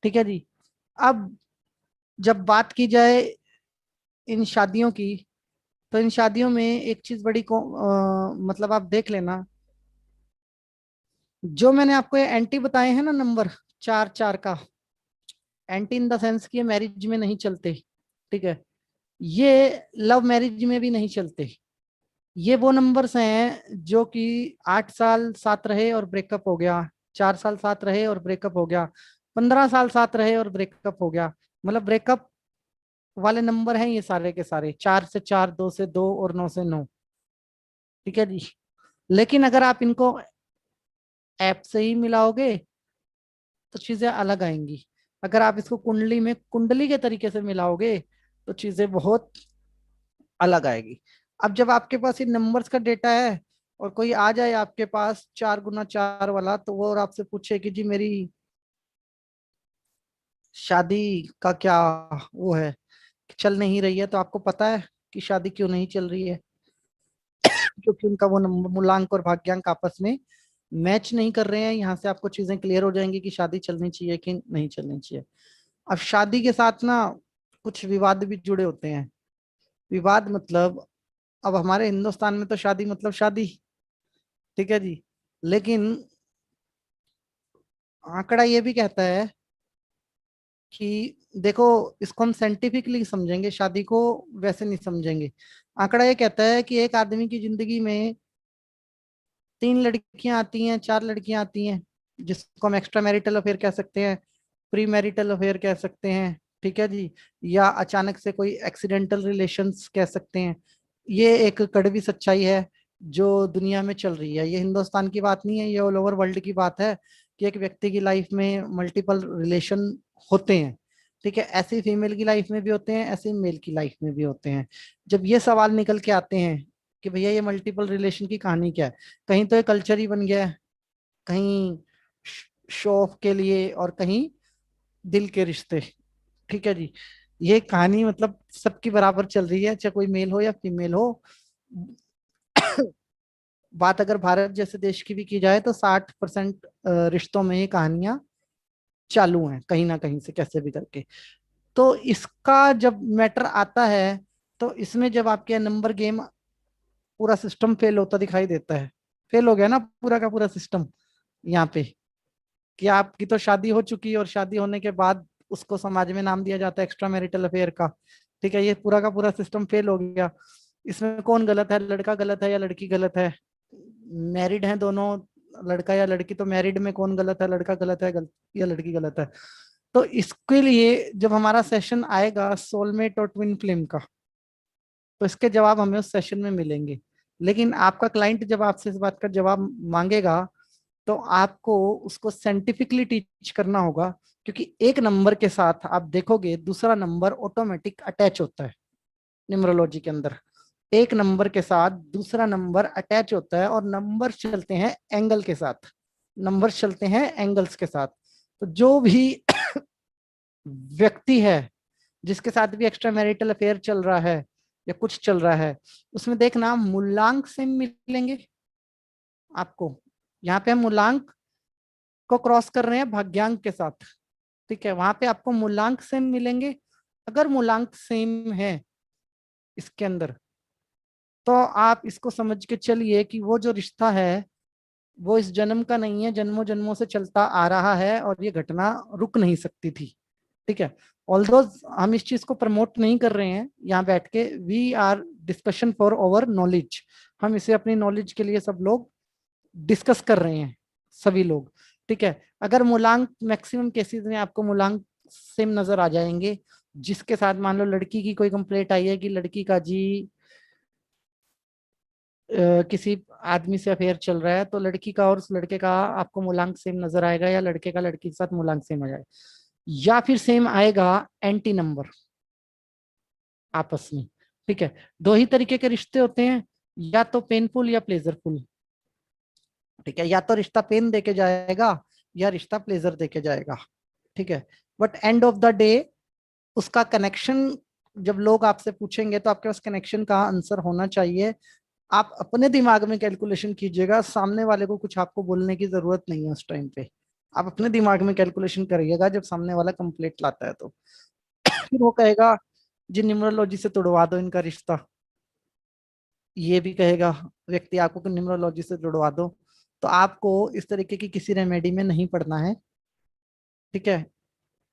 ठीक है जी। अब जब बात की जाए इन शादियों की, तो इन शादियों में एक चीज बड़ी मतलब आप देख लेना, जो मैंने आपको ये एंटी बताए हैं ना नंबर 4, 4 का, एंटी इन द सेंस कि ये मैरिज में नहीं चलते, ठीक है, ये लव मैरिज में भी नहीं चलते। ये वो नंबर्स हैं जो कि 8 साल साथ रहे और ब्रेकअप हो गया, 4 साल साथ रहे और ब्रेकअप हो गया, 15 साल साथ रहे और ब्रेकअप हो गया। मतलब ब्रेकअप वाले नंबर हैं ये सारे के सारे, 4 से 4, 2 से 2 और 9 से 9। ठीक है जी। लेकिन अगर आप इनको ऐप से ही मिलाओगे तो चीजें अलग आएंगी। अगर आप इसको कुंडली में कुंडली के तरीके से मिलाओगे तो चीजें बहुत अलग आएगी। अब जब आपके पास ये नंबर्स का डेटा है और कोई आ जाए आपके पास 4 गुना 4 वाला, तो वो और आपसे पूछे कि जी मेरी शादी का क्या वो है, चल नहीं रही है, तो आपको पता है कि शादी क्यों नहीं चल रही है? क्योंकि उनका वो नंबर मूलांक और भाग्यांक आपस में मैच नहीं कर रहे हैं। यहाँ से आपको चीजें क्लियर हो जाएंगी कि शादी चलनी चाहिए कि नहीं चलनी चाहिए। अब शादी के साथ ना कुछ विवाद भी जुड़े होते हैं। विवाद मतलब, अब हमारे हिंदुस्तान में तो शादी मतलब शादी, ठीक है जी। लेकिन आंकड़ा ये भी कहता है कि देखो, इसको हम साइंटिफिकली समझेंगे, शादी को वैसे नहीं समझेंगे। आंकड़ा ये कहता है कि एक आदमी की जिंदगी में 3 लड़कियां आती हैं, 4 लड़कियां आती हैं, जिसको हम एक्स्ट्रा मैरिटल अफेयर कह सकते हैं, प्री मैरिटल अफेयर कह सकते हैं, ठीक है जी, या अचानक से कोई एक्सीडेंटल रिलेशंस कह सकते हैं। ये एक कड़वी सच्चाई है जो दुनिया में चल रही है। ये हिंदुस्तान की बात नहीं है, ये ऑल ओवर वर्ल्ड की बात है कि एक व्यक्ति की लाइफ में मल्टीपल रिलेशन होते हैं। ठीक है, ऐसे फीमेल की लाइफ में भी होते हैं, ऐसे मेल की लाइफ में भी होते हैं। जब ये सवाल निकल के आते हैं कि भैया ये मल्टीपल रिलेशन की कहानी क्या है, कहीं तो ये कल्चर ही बन गया है, कहीं शो ऑफ के लिए, और कहीं दिल के रिश्ते। ठीक है जी। ये कहानी मतलब सबकी बराबर चल रही है, चाहे कोई मेल हो या फीमेल हो। बात अगर भारत जैसे देश की भी की जाए तो 60% रिश्तों में ये कहानियां चालू हैं कहीं ना कहीं से, कैसे भी करके। तो इसका जब मैटर आता है, तो इसमें जब आपके नंबर गेम, पूरा सिस्टम फेल होता दिखाई देता है। फेल हो गया ना पूरा का पूरा सिस्टम यहाँ पे, कि आपकी तो शादी हो चुकी है और शादी होने के बाद उसको समाज में नाम दिया जाता है एक्स्ट्रा मैरिटल अफेयर का। ठीक है, ये पूरा का पूरा सिस्टम फेल हो गया। इसमें कौन गलत है, लड़का गलत है या लड़की गलत है? मैरिड हैं दोनों, लड़का या लड़की, तो मैरिड में कौन गलत है, लड़का गलत है या लड़की गलत है? तो इसके लिए जब हमारा सेशन आएगा सोलमेट और ट्विन फ्लेम का, तो इसके जवाब हमें उस सेशन में मिलेंगे। लेकिन आपका क्लाइंट जब आपसे इस बात का जवाब मांगेगा तो आपको उसको साइंटिफिकली टीच करना होगा, क्योंकि एक नंबर के साथ आप देखोगे दूसरा नंबर ऑटोमेटिक अटैच होता है। न्यूमरोलॉजी के अंदर एक नंबर के साथ दूसरा नंबर अटैच होता है, और नंबर चलते हैं एंगल के साथ, नंबर चलते हैं एंगल्स के साथ। तो जो भी व्यक्ति है जिसके साथ भी एक्स्ट्रा मैरिटल अफेयर चल रहा है या कुछ चल रहा है, उसमें देखना मूलांक से मिलेंगे आपको। यहाँ पे हम मूलांक को क्रॉस कर रहे हैं भाग्यांक के साथ। ठीक है, वहां पे आपको मूलांक सेम मिलेंगे। अगर मूलांक सेम है इसके अंदर, तो आप इसको समझ के चलिए कि वो जो रिश्ता है वो इस जन्म का नहीं है, जन्मों जन्मों से चलता आ रहा है और ये घटना रुक नहीं सकती थी। ठीक है, ऑल्दो हम इस चीज को प्रमोट नहीं कर रहे हैं यहाँ बैठ के, we are discussion for over knowledge. हम इसे अपनी नॉलेज के लिए सब लोग डिस्कस कर रहे हैं, सभी लोग। ठीक है, अगर मूलांक मैक्सिमम केसेस में आपको मूलांक सेम नजर आ जाएंगे, जिसके साथ मान लो लड़की की कोई कंप्लेंट आई है कि लड़की का जी किसी आदमी से अफेयर चल रहा है, तो लड़की का और उस लड़के का आपको मूलांक सेम नजर आएगा, या लड़के का लड़की के साथ मूलांक सेम आ जाएगा, या फिर सेम आएगा एंटी नंबर आपस में। ठीक है, दो ही तरीके के रिश्ते होते हैं, या तो पेनफुल या प्लेजरफुल। ठीक है, या तो रिश्ता पेन देके जाएगा या रिश्ता प्लेजर देके जाएगा। ठीक है, but end of the day उसका कनेक्शन, जब लोग आपसे पूछेंगे तो आपके पास कनेक्शन का आंसर होना चाहिए। आप अपने दिमाग में कैलकुलेशन कीजिएगा, सामने वाले को कुछ आपको बोलने की जरूरत नहीं है उस टाइम पे। आप अपने दिमाग में कैलकुलेशन करिएगा जब सामने वाला कंप्लेंट लाता है तो। फिर वो कहेगा जी न्यूमरोलॉजी से तोड़वा दो इनका रिश्ता, ये भी कहेगा व्यक्ति आपको कि न्यूमरोलॉजी से तोड़वा दो। तो आपको इस तरीके की किसी रेमेडी में नहीं पड़ना है। ठीक है,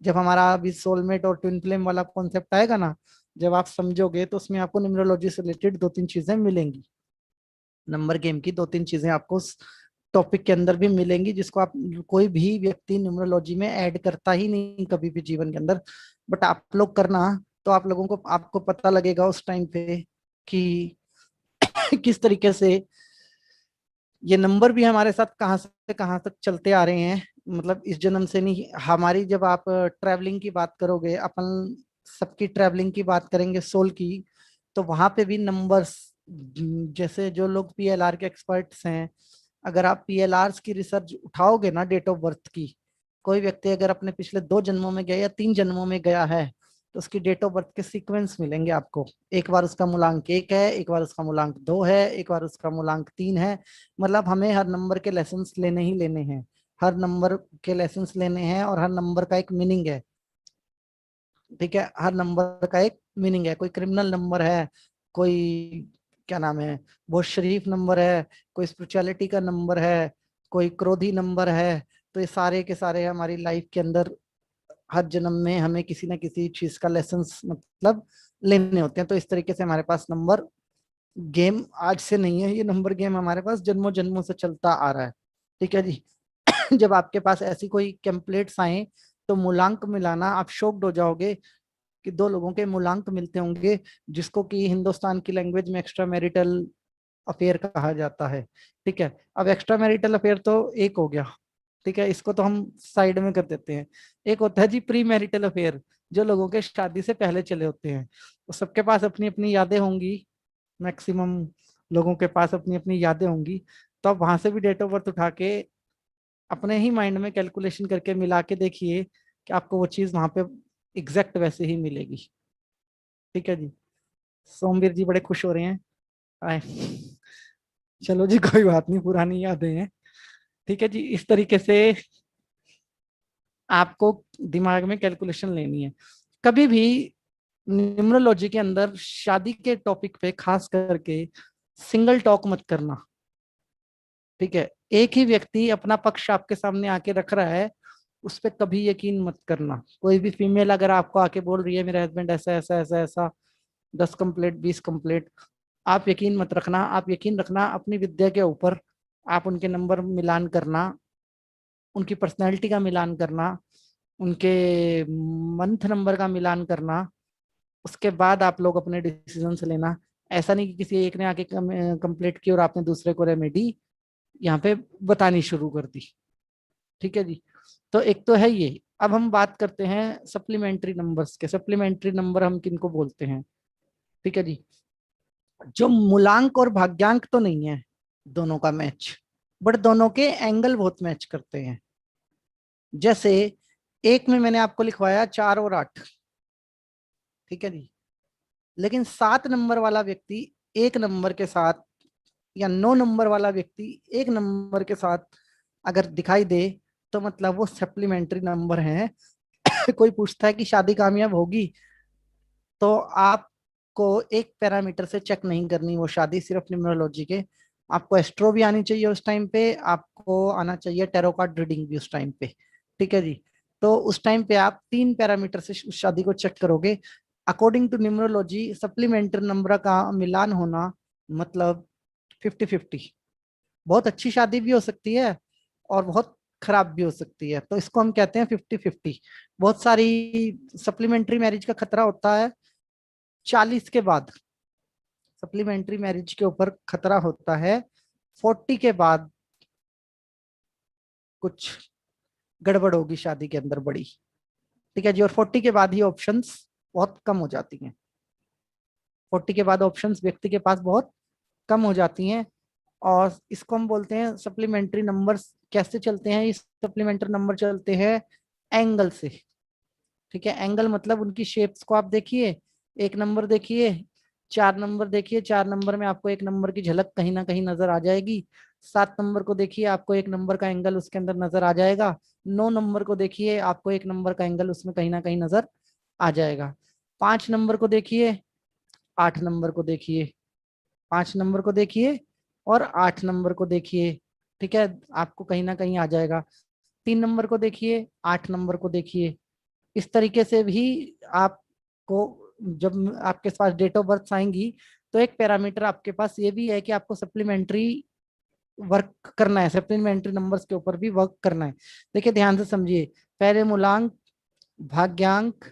जब हमारा अभी सोलमेट और ट्विन फ्लेम वाला कॉन्सेप्ट आएगा ना, जब आप समझोगे तो उसमें आपको न्यूमरोलॉजी से रिलेटेड 2-3 चीजें मिलेंगी। नंबर गेम की 2-3 चीजें आपको उस टॉपिक के अंदर भी मिलेंगी, जिसको आप कोई भी व्यक्ति न्यूमरोलॉजी में ऐड करता ही नहीं कभी भी जीवन के अंदर, बट आप लोग करना, तो आप लोगों को आपको पता लगेगा उस टाइम पे कि किस तरीके से ये नंबर भी हमारे साथ कहाँ से कहाँ तक चलते आ रहे हैं। मतलब इस जन्म से नहीं, हमारी जब आप ट्रैवलिंग की बात करोगे, अपन सबकी ट्रैवलिंग की बात करेंगे सोल की, तो वहां पे भी नंबर्स, जैसे जो लोग पीएलआर के एक्सपर्ट्स हैं, अगर आप पीएलआर की रिसर्च उठाओगे ना डेट ऑफ बर्थ की, कोई व्यक्ति अगर अपने पिछले 2 जन्मों में गया या 3 जन्मों में गया है, तो उसकी डेट ऑफ बर्थ के सीक्वेंस मिलेंगे आपको। एक बार उसका मूलांक 1 है, एक बार उसका मूलांक 2 है, एक बार उसका मूलांक 3 है। मतलब हमें हर नंबर के लेसन्स लेने ही लेने हैं, हर नंबर के लेसन्स लेने हैं, और हर नंबर का एक मीनिंग है। ठीक है, हर नंबर का एक मीनिंग है। कोई क्रिमिनल नंबर है, कोई क्या नाम है, बहुत शरीफ नंबर है, कोई स्पिरिचुअलिटी का नंबर है, कोई क्रोधी नंबर है। तो ये सारे के सारे हमारी लाइफ के अंदर हर जन्म में हमें किसी ना किसी चीज का लेसन्स मतलब लेने होते हैं। तो इस तरीके से हमारे पास नंबर गेम आज से नहीं है, ये नंबर गेम हमारे पास जन्मों जन्मों से चलता आ रहा है। ठीक है जी। जब आपके पास ऐसी कोई टेम्पलेट्स आए, तो मूलांक मिलाना, आप शॉक्ड हो जाओगे कि 2 लोगों के मूलांक मिलते होंगे, जिसको कि हिंदुस्तान की लैंग्वेज में एक्स्ट्रा मैरिटल अफेयर कहा जाता है। ठीक है, अब एक्स्ट्रा मैरिटल अफेयर तो एक हो गया, ठीक है, इसको तो हम साइड में कर देते हैं। एक होता है जी प्री मैरिटल अफेयर, जो लोगों के शादी से पहले चले होते हैं। तो सबके पास अपनी अपनी यादें होंगी, मैक्सिमम लोगों के पास अपनी अपनी यादें होंगी। तो आप वहां से भी डेट ऑफ बर्थ उठा के अपने ही माइंड में कैलकुलेशन करके मिला के देखिए कि आपको वो चीज वहां पे एग्जैक्ट वैसे ही मिलेगी। ठीक है जी। सोमवीर जी बड़े खुश हो रहे हैं। आए। चलो जी, कोई बात नहीं, पुरानी यादें हैं। ठीक है जी, इस तरीके से आपको दिमाग में कैलकुलेशन लेनी है। कभी भी न्यूमरोलॉजी के अंदर शादी के टॉपिक पे खास करके सिंगल टॉक मत करना। ठीक है, एक ही व्यक्ति अपना पक्ष आपके सामने आके रख रहा है, उस पर कभी यकीन मत करना। कोई भी फीमेल अगर आपको आके बोल रही है मेरा हस्बैंड ऐसा ऐसा ऐसा ऐसा, 10 कंप्लेंट 20 कंप्लेंट, आप यकीन मत रखना। आप यकीन रखना अपनी विद्या के ऊपर। आप उनके नंबर मिलान करना, उनकी पर्सनैलिटी का मिलान करना, उनके मंथ नंबर का मिलान करना, उसके बाद आप लोग अपने डिसीजन से लेना। ऐसा नहीं कि किसी एक ने आके कंप्लीट की और आपने दूसरे को रेमेडी यहाँ पे बतानी शुरू कर दी। ठीक है जी। तो एक तो है ये। अब हम बात करते हैं सप्लीमेंट्री नंबर्स के। सप्लीमेंट्री नंबर हम किनको बोलते हैं? ठीक है जी, जो मूलांक और भाग्यांक तो नहीं है दोनों का मैच, बट दोनों के एंगल बहुत मैच करते हैं। जैसे एक में मैंने आपको लिखवाया 4 और 8, ठीक है जी, लेकिन 7 नंबर वाला व्यक्ति एक नंबर के साथ, या 9 नंबर वाला व्यक्ति एक नंबर के साथ अगर दिखाई दे, तो मतलब वो सप्लीमेंट्री नंबर है। कोई पूछता है कि शादी कामयाब होगी, तो आपको एक पैरामीटर से चेक नहीं करनी वो शादी, सिर्फ न्यूमरोलॉजी के। आपको एस्ट्रो भी आनी चाहिए उस टाइम पे, आपको आना चाहिए टैरो कार्ड रीडिंग भी उस टाइम पे। ठीक है जी। तो उस टाइम पे आप 3 पैरामीटर से उस शादी को चेक करोगे। According to numerology supplementary number का मिलान होना मतलब 50-50। बहुत अच्छी शादी भी हो सकती है और बहुत खराब भी हो सकती है, तो इसको हम कहते हैं 50-50। बहुत सारी सप्लीमेंट्री मैरिज का खतरा होता है 40 के बाद, सप्लीमेंट्री मैरिज के ऊपर खतरा होता है 40 के बाद। कुछ गड़बड़ होगी शादी के अंदर बड़ी। ठीक है जी। और 40 के बाद ही ऑप्शंस बहुत कम हो जाती हैं। 40 के बाद ऑप्शंस व्यक्ति के पास बहुत कम हो जाती हैं। और इसको हम बोलते हैं सप्लीमेंट्री नंबर्स। कैसे चलते हैं ये सप्लीमेंट्री नंबर? चलते हैं एंगल से। ठीक है, एंगल मतलब उनकी शेप्स को आप देखिए। एक नंबर देखिए, 4 नंबर देखिए, 4 नंबर में आपको एक नंबर की झलक कहीं ना कहीं नजर आ जाएगी। 7 नंबर को देखिए, आपको एक नंबर का एंगल उसके अंदर नजर आ जाएगा। 9 नंबर को देखिए, आपको एक नंबर का एंगल उसमें कहीं ना कहीं नजर आ जाएगा। 5 नंबर को देखिए, 8 नंबर को देखिए, 5 नंबर को देखिए और 8 नंबर को देखिए। ठीक है, आपको कहीं ना कहीं आ जाएगा। 3 नंबर को देखिए, 8 नंबर को देखिए। इस तरीके से भी आपको जब आपके पास डेट ऑफ बर्थ आएंगी तो एक पैरामीटर आपके पास ये भी है कि आपको सप्लीमेंट्री वर्क करना है, सप्लीमेंट्री नंबर्स के ऊपर भी वर्क करना है। देखिए ध्यान से समझिए, पहले मूलांक, भाग्यांक,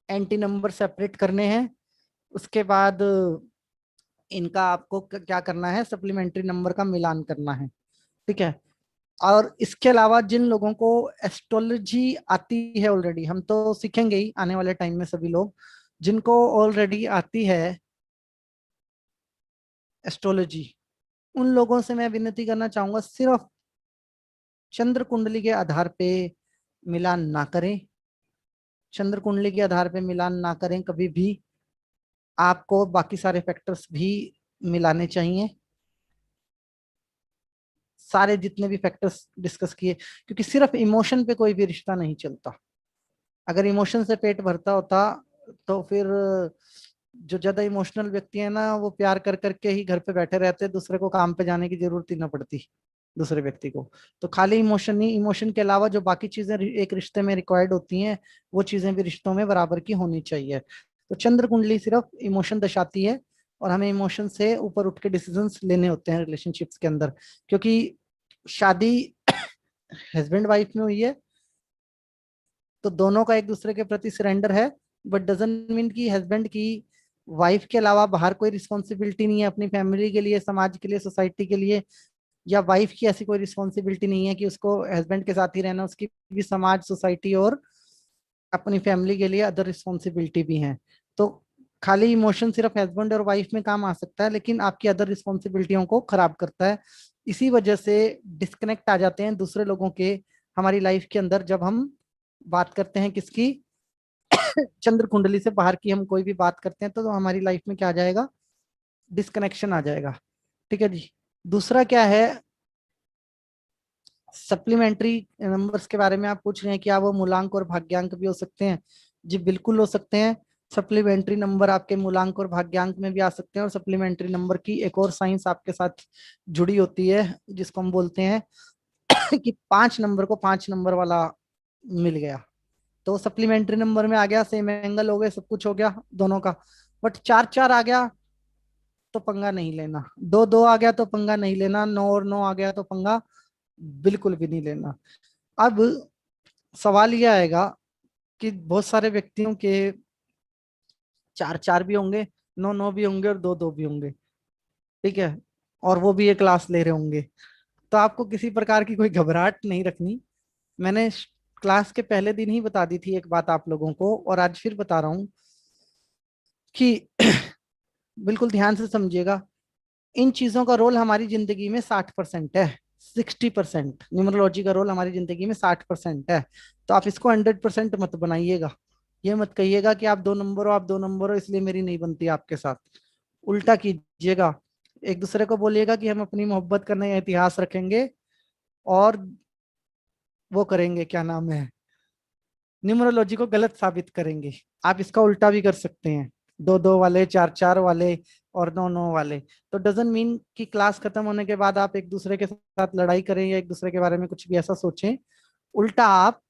एंटी नंबर सेपरेट करने हैं, उसके बाद इनका आपको क्या करना है, सप्लीमेंट्री नंबर का मिलान करना है। ठीक है। और इसके अलावा जिन लोगों को एस्ट्रोलॉजी आती है ऑलरेडी, हम तो सीखेंगे ही आने वाले टाइम में, सभी लोग जिनको ऑलरेडी आती है एस्ट्रोलॉजी, उन लोगों से मैं विनती करना चाहूंगा सिर्फ चंद्र कुंडली के आधार पे मिलान ना करें। चंद्र कुंडली के आधार पे मिलान ना करें कभी भी। आपको बाकी सारे फैक्टर्स भी मिलाने चाहिए, सारे जितने भी फैक्टर्स डिस्कस किए, क्योंकि सिर्फ इमोशन पे कोई भी रिश्ता नहीं चलता। अगर इमोशन से पेट भरता होता तो फिर जो ज्यादा इमोशनल व्यक्ति है ना, वो प्यार कर करके ही घर पे बैठे रहते, दूसरे को काम पे जाने की जरूरत ही ना पड़ती दूसरे व्यक्ति को। तो खाली इमोशन ही, इमोशन के अलावा जो बाकी चीजें एक रिश्ते में रिक्वायर्ड होती हैं, वो चीजें भी रिश्तों में बराबर की होनी चाहिए। तो चंद्र कुंडली सिर्फ इमोशन दर्शाती है, और हमें इमोशन से ऊपर उठ के डिसीजंस लेने होते हैं रिलेशनशिप्स के अंदर। क्योंकि शादी हस्बैंड वाइफ में हुई है तो दोनों का एक दूसरे के प्रति सरेंडर है, बट डजंट मीन कि हस्बैंड की वाइफ के अलावा बाहर कोई रिस्पॉन्सिबिलिटी नहीं है अपनी फैमिली के लिए, समाज के लिए, सोसाइटी के लिए, या वाइफ की ऐसी कोई रिस्पॉन्सिबिलिटी नहीं है कि उसको हस्बैंड के साथ ही रहना, उसकी भी समाज, सोसाइटी और अपनी फैमिली के लिए अदर रिस्पॉन्सिबिलिटी भी है। तो खाली इमोशन सिर्फ हस्बैंड और वाइफ में काम आ सकता है, लेकिन आपकी अदर रिस्पॉन्सिबिलिटियों को खराब करता है। इसी वजह से डिस्कनेक्ट आ जाते हैं दूसरे लोगों के हमारी लाइफ के अंदर, जब हम बात करते हैं किसकी, चंद्र कुंडली से बाहर की हम कोई भी बात करते हैं तो हमारी लाइफ में क्या आ जाएगा, डिस्कनेक्शन आ जाएगा। ठीक है जी। दूसरा क्या है, सप्लीमेंट्री नंबर्स के बारे में आप पूछ रहे हैं, क्या वो मूलांक और भाग्यांक भी हो सकते हैं? जी बिल्कुल हो सकते हैं। सप्लीमेंट्री नंबर आपके मूलांक और भाग्यांक में भी आ सकते हैं, और सप्लीमेंट्री नंबर की एक और साइंस आपके साथ जुड़ी होती है जिसको हम बोलते हैं कि 5 नंबर को 5 नंबर वाला मिल गया तो सप्लीमेंट्री नंबर में आ गया, सेम एंगल हो गए, सब कुछ हो गया दोनों का। बट 4 4 आ गया तो पंगा नहीं लेना, 2 2 आ गया तो पंगा नहीं लेना, 9 और 9 आ गया तो पंगा बिल्कुल भी नहीं लेना। अब सवाल यह आएगा कि बहुत सारे व्यक्तियों के 4 4 भी होंगे, 9 9 भी होंगे, और 2 2 भी होंगे। ठीक है। और वो भी ये क्लास ले रहे होंगे। तो आपको किसी प्रकार की कोई घबराहट नहीं रखनी। मैंने क्लास के पहले दिन ही बता दी थी एक बात आप लोगों को, और आज फिर बता रहा हूं कि बिल्कुल ध्यान से समझिएगा, इन चीजों का रोल हमारी जिंदगी में 60% है। 60% न्यूमरोलॉजी का रोल हमारी जिंदगी में 60% है। तो आप इसको 100% मत बनाइएगा। ये मत कहिएगा कि आप 2 नंबर हो, आप 2 नंबर हो इसलिए मेरी नहीं बनती आपके साथ। उल्टा कीजिएगा, एक दूसरे को बोलिएगा कि हम अपनी मोहब्बत का नया इतिहास रखेंगे, और वो करेंगे, क्या नाम है, न्यूमरोलॉजी को गलत साबित करेंगे। आप इसका उल्टा भी कर सकते हैं, 2 2 वाले, 4 4 वाले, और 9 9 वाले। तो डजंट मीन कि क्लास खत्म होने के बाद आप एक दूसरे के साथ लड़ाई करें या एक दूसरे के बारे में कुछ भी ऐसा सोचें। उल्टा आप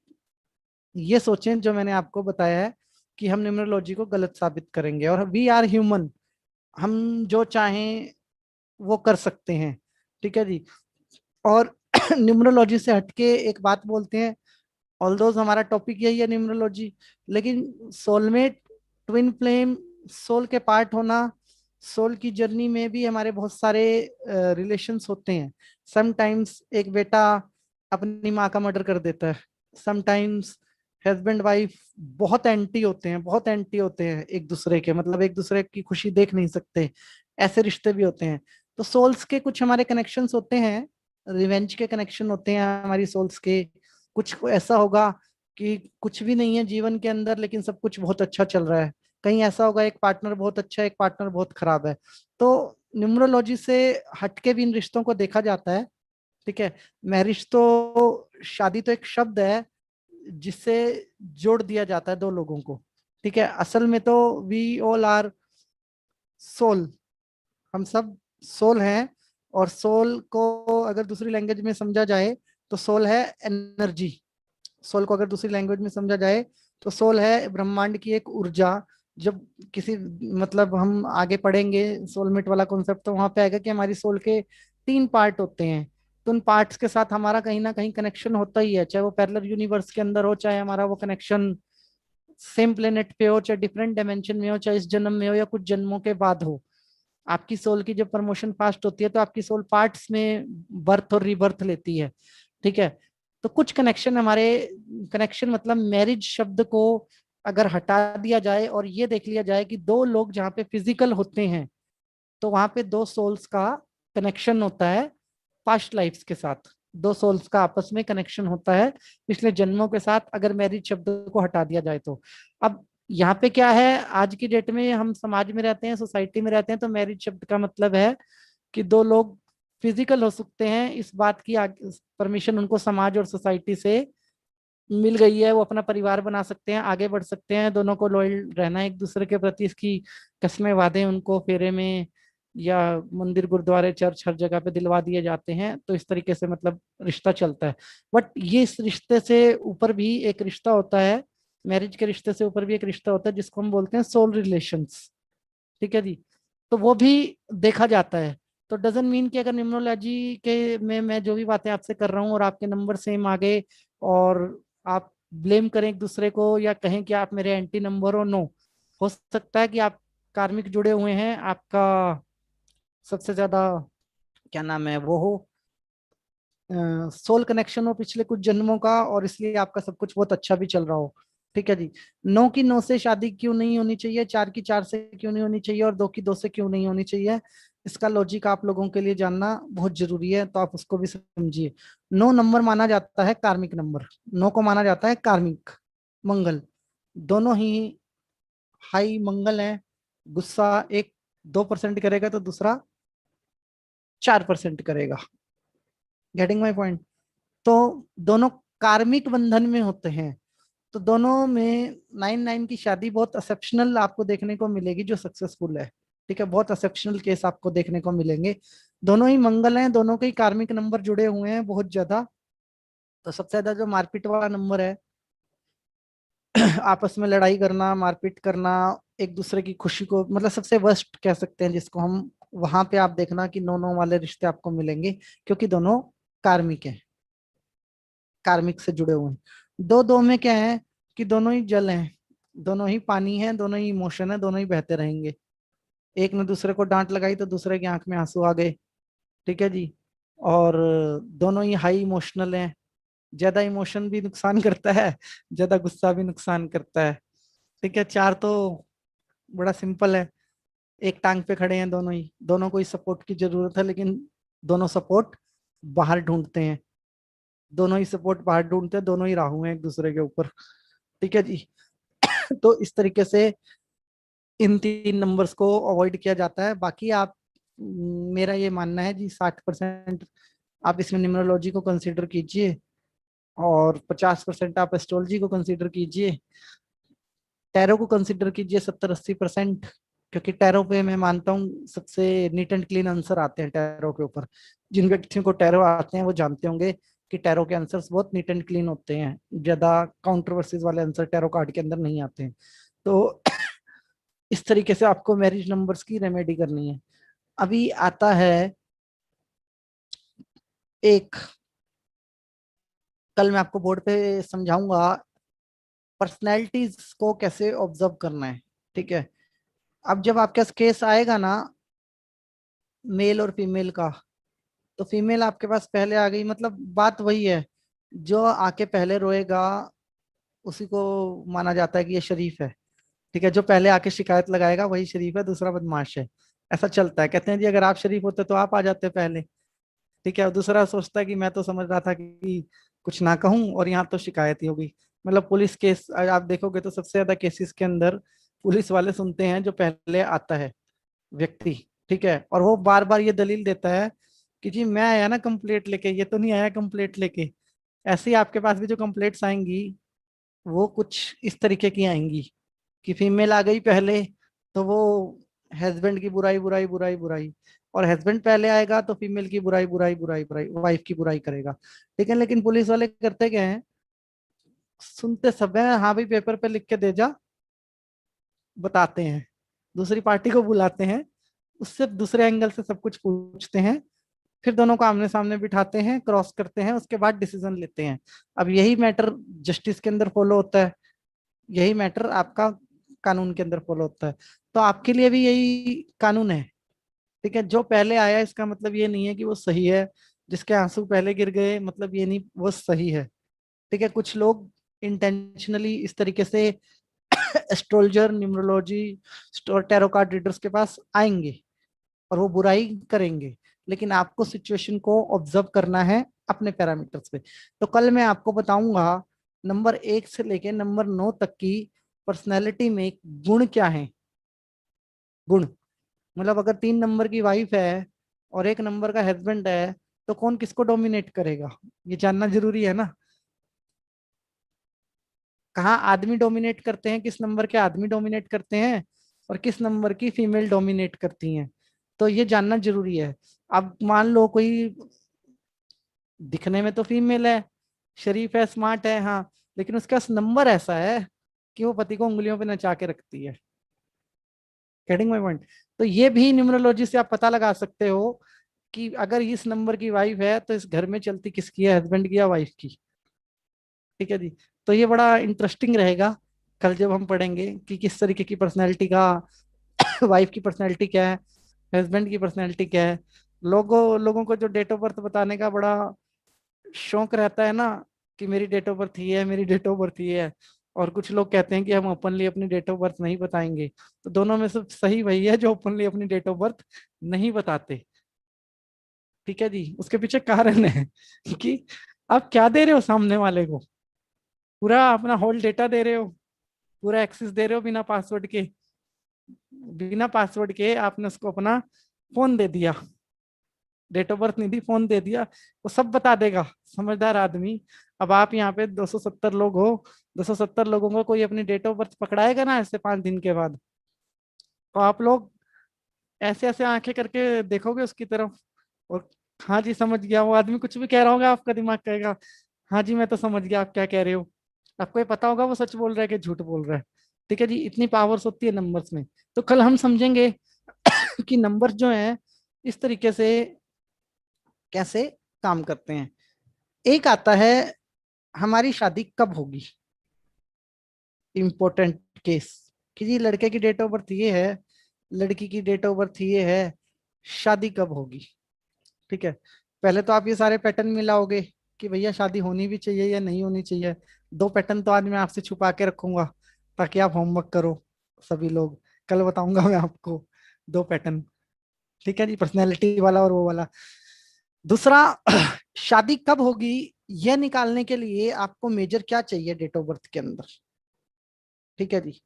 ये सोचें जो मैंने आपको बताया है कि हम न्यूमरोलॉजी को गलत साबित करेंगे, और वी आर ह्यूमन, हम जो चाहें वो कर सकते हैं। ठीक है जी। और न्यूमरोलॉजी से हटके एक बात बोलते हैं, ऑल्दो हमारा टॉपिक यही है न्यूमरोलॉजी, लेकिन सोलमेट, ट्विन फ्लेम, सोल के पार्ट होना, सोल की जर्नी में भी हमारे बहुत सारे रिलेशंस होते हैं। समटाइम्स एक बेटा अपनी माँ का मर्डर कर देता है, समटाइम्स हस्बैंड वाइफ बहुत एंटी होते हैं, बहुत एंटी होते हैं एक दूसरे के, मतलब एक दूसरे की खुशी देख नहीं सकते, ऐसे रिश्ते भी होते हैं। तो सोल्स के कुछ हमारे कनेक्शंस होते हैं, रिवेंज के कनेक्शन होते हैं हमारी सोल्स के। कुछ ऐसा होगा कि कुछ भी नहीं है जीवन के अंदर लेकिन सब कुछ बहुत अच्छा चल रहा है, कहीं ऐसा होगा एक पार्टनर बहुत अच्छा है, एक पार्टनर बहुत खराब है। तो न्यूमरोलॉजी से हटके भी इन रिश्तों को देखा जाता है। ठीक है। मैरिज तो, शादी तो एक शब्द है जिससे जोड़ दिया जाता है 2 लोगों को। ठीक है। असल में तो वी ऑल आर सोल, हम सब सोल हैं। और सोल को अगर दूसरी लैंग्वेज में समझा जाए तो सोल है एनर्जी। सोल को अगर दूसरी लैंग्वेज में समझा जाए तो सोल है ब्रह्मांड की एक ऊर्जा। जब किसी मतलब हम आगे पढ़ेंगे सोलमेट वाला कॉन्सेप्ट, तो वहां पे आएगा कि हमारी सोल के 3 पार्ट होते हैं। तो उन पार्ट्स के साथ हमारा कहीं ना कहीं कनेक्शन होता ही है, चाहे वो पैरेलल यूनिवर्स के अंदर हो, चाहे हमारा वो कनेक्शन सेम प्लेनेट पे हो, चाहे डिफरेंट डायमेंशन में हो, चाहे इस जन्म में हो या कुछ जन्मों के बाद हो। आपकी सोल की जब प्रमोशन फास्ट होती है तो आपकी सोल पार्ट्स में बर्थ और रीबर्थ लेती है। ठीक है। तो कुछ कनेक्शन हमारे, कनेक्शन मतलब मैरिज शब्द को अगर हटा दिया जाए और ये देख लिया जाए कि दो लोग जहाँ पे फिजिकल होते हैं, तो वहां पे दो सोल्स का कनेक्शन होता है पास्ट लाइफ्स के साथ। दो सोल्स का आपस में कनेक्शन होता है पिछले जन्मों के साथ, अगर मैरिज शब्द को हटा दिया जाए तो। अब यहाँ पे क्या है, आज की डेट में हम समाज में रहते हैं, सोसाइटी में रहते हैं, तो मैरिज शब्द का मतलब है कि दो लोग फिजिकल हो सकते हैं, इस बात की परमिशन उनको समाज और सोसाइटी से मिल गई है। वो अपना परिवार बना सकते हैं, आगे बढ़ सकते हैं, दोनों को लॉयल रहना है एक दूसरे के प्रति, इसकी कस्में वादे उनको फेरे में या मंदिर गुरुद्वारे चर्च हर जगह पे दिलवा दिए जाते हैं। तो इस तरीके से मतलब रिश्ता चलता है। बट ये इस रिश्ते से ऊपर भी एक रिश्ता होता है, मैरिज के रिश्ते से ऊपर भी एक रिश्ता होता है जिसको हम बोलते हैं सोल रिलेशंस। ठीक है जी। तो वो भी देखा जाता है। तो डजन मीन कि अगर न्यूमरोलॉजी के में मैं जो भी बातें आपसे कर रहा हूँ और आपके नंबर सेम आ गए और आप ब्लेम करें एक दूसरे को या कहें कि आप मेरे एंटी नंबर हो, नो। हो सकता है कि आप कार्मिक जुड़े हुए हैं, आपका सबसे ज्यादा क्या नाम है वो हो, सोल कनेक्शन हो पिछले कुछ जन्मों का, और इसलिए आपका सब कुछ बहुत अच्छा भी चल रहा हो। ठीक है जी। 9 की 9 से शादी क्यों नहीं होनी चाहिए, 4 की 4 से क्यों नहीं होनी चाहिए और 2 की 2 से क्यों नहीं होनी चाहिए, इसका लॉजिक आप लोगों के लिए जानना बहुत जरूरी है, तो आप उसको भी समझिए। 9 नंबर माना जाता है कार्मिक नंबर। 9 को माना जाता है कार्मिक, मंगल। दोनों ही हाई मंगल है। गुस्सा एक 2% करेगा तो दूसरा 4% करेगा। Getting my point. तो दोनों कार्मिक बंधन में होते हैं। तो दोनों में 9 9 की शादी बहुत एक्सेप्शनल आपको देखने को मिलेगी जो सक्सेसफुल है। ठीक है, बहुत एक्सेप्शनल केस आपको देखने को मिलेंगे। दोनों ही मंगल हैं, दोनों के ही कार्मिक नंबर जुड़े हुए हैं बहुत ज्यादा। तो सबसे ज्यादा जो मारपीट वाला नंबर है, आपस में लड़ाई करना, मारपीट करना, एक दूसरे की खुशी को मतलब सबसे वर्स्ट कह सकते हैं जिसको हम, वहां पे आप देखना कि 9 9 वाले रिश्ते आपको मिलेंगे, क्योंकि दोनों कार्मिक हैं, कार्मिक से जुड़े हुए हैं। 2 2 में क्या है कि दोनों ही जल हैं, दोनों ही पानी है, दोनों ही इमोशन है, दोनों ही बहते रहेंगे। एक ने दूसरे को डांट लगाई तो दूसरे की आंख में आंसू आ गए। ठीक है जी। और दोनों ही हाई इमोशनल हैं। ज्यादा इमोशन भी नुकसान करता है, ज्यादा गुस्सा भी नुकसान करता है। ठीक है। 4 तो बड़ा सिंपल है, एक टांग पे खड़े हैं दोनों ही, दोनों को ही सपोर्ट की जरूरत है, लेकिन दोनों सपोर्ट बाहर ढूंढते हैं, दोनों ही सपोर्ट बाहर ढूंढते हैं, दोनों ही राहु हैं एक दूसरे के ऊपर। ठीक है जी। तो इस तरीके से इन 3 नंबर्स को अवॉइड किया जाता है। बाकी आप, मेरा ये मानना है जी, 60% आप इसमें न्यूमरोलॉजी को कंसीडर कीजिए और 50% आप एस्ट्रोलॉजी को कंसीडर कीजिए, टैरो को कंसीडर कीजिए 70 80%, क्योंकि टैरो पे मैं मानता हूँ सबसे नीट एंड क्लीन आंसर आते हैं टैरो के ऊपर। जिन व्यक्तियों को टैरो आते हैं वो जानते होंगे कि टैरो के आंसर्स बहुत नीट एंड क्लीन होते हैं, ज्यादा काउंट्रोवर्सीज वाले आंसर टैरो कार्ड के अंदर नहीं आते हैं। तो इस तरीके से आपको मैरिज नंबर्स की रेमेडी करनी है। अभी आता है एक, कल मैं आपको बोर्ड पे समझाऊंगा पर्सनैलिटीज को कैसे ऑब्जर्व करना है। ठीक है। अब जब आपके पास केस आएगा ना मेल और फीमेल का, तो फीमेल आपके पास पहले आ गई, मतलब बात वही है, जो आके पहले रोएगा उसी को माना जाता है कि ये शरीफ है। ठीक है। जो पहले आके शिकायत लगाएगा वही शरीफ है, दूसरा बदमाश है। ऐसा चलता है। कहते हैं जी अगर आप शरीफ होते तो आप आ जाते पहले। ठीक है। और दूसरा सोचता है कि मैं तो समझ रहा था कि कुछ ना कहूं और यहाँ तो शिकायत ही होगी। मतलब पुलिस केस आप देखोगे तो सबसे ज्यादा केसेस के अंदर पुलिस वाले सुनते हैं जो पहले आता है व्यक्ति। ठीक है। और वो बार बार ये दलील देता है कि जी मैं आया ना कंप्लेंट लेके, ये तो नहीं आया कंप्लेंट लेके। ऐसे ही आपके पास भी जो कंप्लेंट्स आएंगी वो कुछ इस तरीके की आएंगी कि फीमेल आ गई पहले तो वो हस्बैंड की बुराई बुराई बुराई बुराई, और हस्बैंड पहले आएगा तो फीमेल की बुराई बुराई बुराई बुराई, वाइफ की बुराई करेगा। ठीक है। लेकिन पुलिस वाले करते क्या है, सुनते समय हाँ भाई पेपर पे लिख के दे जा बताते हैं, दूसरी पार्टी को बुलाते हैं, उससे दूसरे एंगल से सब कुछ पूछते हैं, फिर दोनों को आमने सामने बिठाते हैं, क्रॉस करते हैं, उसके बाद डिसीजन लेते हैं। अब यही मैटर जस्टिस के अंदर फॉलो होता है, यही मैटर आपका कानून के अंदर फॉलो होता है। तो आपके लिए भी यही कानून है। ठीक है, जो पहले आया इसका मतलब ये नहीं है कि वो सही है, जिसके आंसू पहले गिर गए मतलब ये नहीं वो सही है। ठीक है, कुछ लोग इंटेंशनली इस तरीके से एस्ट्रोलजर, न्यूमरोलॉजी और टैरो कार्ड रीडर्स के पास आएंगे और वो बुराई करेंगे, लेकिन आपको सिचुएशन को ऑब्जर्व करना है अपने पैरामीटर्स पे। तो कल मैं आपको बताऊंगा नंबर 1 से लेके नंबर 9 तक की पर्सनैलिटी में गुण क्या है। गुण मतलब अगर 3 नंबर की वाइफ है और 1 नंबर का हस्बैंड है तो कौन किसको डोमिनेट करेगा, ये जानना जरूरी है ना। कहाँ आदमी डोमिनेट करते हैं, किस नंबर के आदमी डोमिनेट करते हैं और किस नंबर की फीमेल डोमिनेट करती हैं, तो ये जानना जरूरी है। अब मान लो कोई दिखने में तो फीमेल है, शरीफ है, स्मार्ट है, हाँ, लेकिन उसका नंबर ऐसा है कि वो पति को उंगलियों पे नचा के रखती है। Getting my point. तो ये भी न्यूमरोलॉजी से आप पता लगा सकते हो कि अगर इस नंबर की वाइफ है तो इस घर में चलती किसकी है, हस्बैंड की या वाइफ की। ठीक है जी। तो ये बड़ा इंटरेस्टिंग रहेगा कल जब हम पढ़ेंगे कि किस तरीके की पर्सनैलिटी का वाइफ की पर्सनैलिटी क्या है, हस्बैंड की पर्सनैलिटी क्या है। लोगों लोगों को जो डेट ऑफ बर्थ बताने का बड़ा शौक रहता है ना कि मेरी डेट ऑफ बर्थ ये है, मेरी डेट ऑफ बर्थ ये है, और कुछ लोग कहते हैं कि हम ओपनली अपनी डेट ऑफ बर्थ नहीं बताएंगे। तो दोनों में से सही वही है जो ओपनली अपनी डेट ऑफ बर्थ नहीं बताते। ठीक है जी, उसके पीछे कारण है कि आप क्या दे रहे हो सामने वाले को, पूरा अपना होल डेटा दे रहे हो, पूरा एक्सेस दे रहे हो बिना पासवर्ड के। बिना पासवर्ड के आपने उसको अपना फोन दे दिया, डेट ऑफ बर्थ नहीं दी, फोन दे दिया, वो सब बता देगा समझदार आदमी। अब आप यहाँ पे 270 लोग हो, 270 लोगों को कोई अपनी डेट ऑफ बर्थ पकड़ाएगा ना ऐसे 5 दिन के बाद, तो आप लोग ऐसे ऐसे आंखें करके देखोगे उसकी तरफ और हाँ जी समझ गया। वो आदमी कुछ भी कह रहा होगा, आपका दिमाग कहेगा हाँ जी मैं तो समझ गया आप क्या कह रहे हो। आपको ये पता होगा वो सच बोल रहा है कि झूठ बोल रहा है। ठीक है जी, इतनी पावर्स होती है नंबर्स में। तो कल हम समझेंगे कि नंबर जो है इस तरीके से कैसे काम करते हैं। एक आता है हमारी शादी कब होगी, इंपॉर्टेंट केस, कि जी लड़के की डेट ऑफ बर्थ ये है, लड़की की डेट ऑफ बर्थ ये है, शादी कब होगी। ठीक है, पहले तो आप ये सारे पैटर्न मिलाओगे कि भैया शादी होनी भी चाहिए या नहीं होनी चाहिए। 2 पैटर्न तो आज मैं आपसे छुपा के रखूंगा ताकि आप होमवर्क करो सभी लोग। कल बताऊंगा मैं आपको 2 पैटर्न। ठीक है जी, पर्सनैलिटी वाला और वो वाला। दूसरा, शादी कब होगी यह निकालने के लिए आपको मेजर क्या चाहिए डेट ऑफ बर्थ के अंदर। ठीक है जी,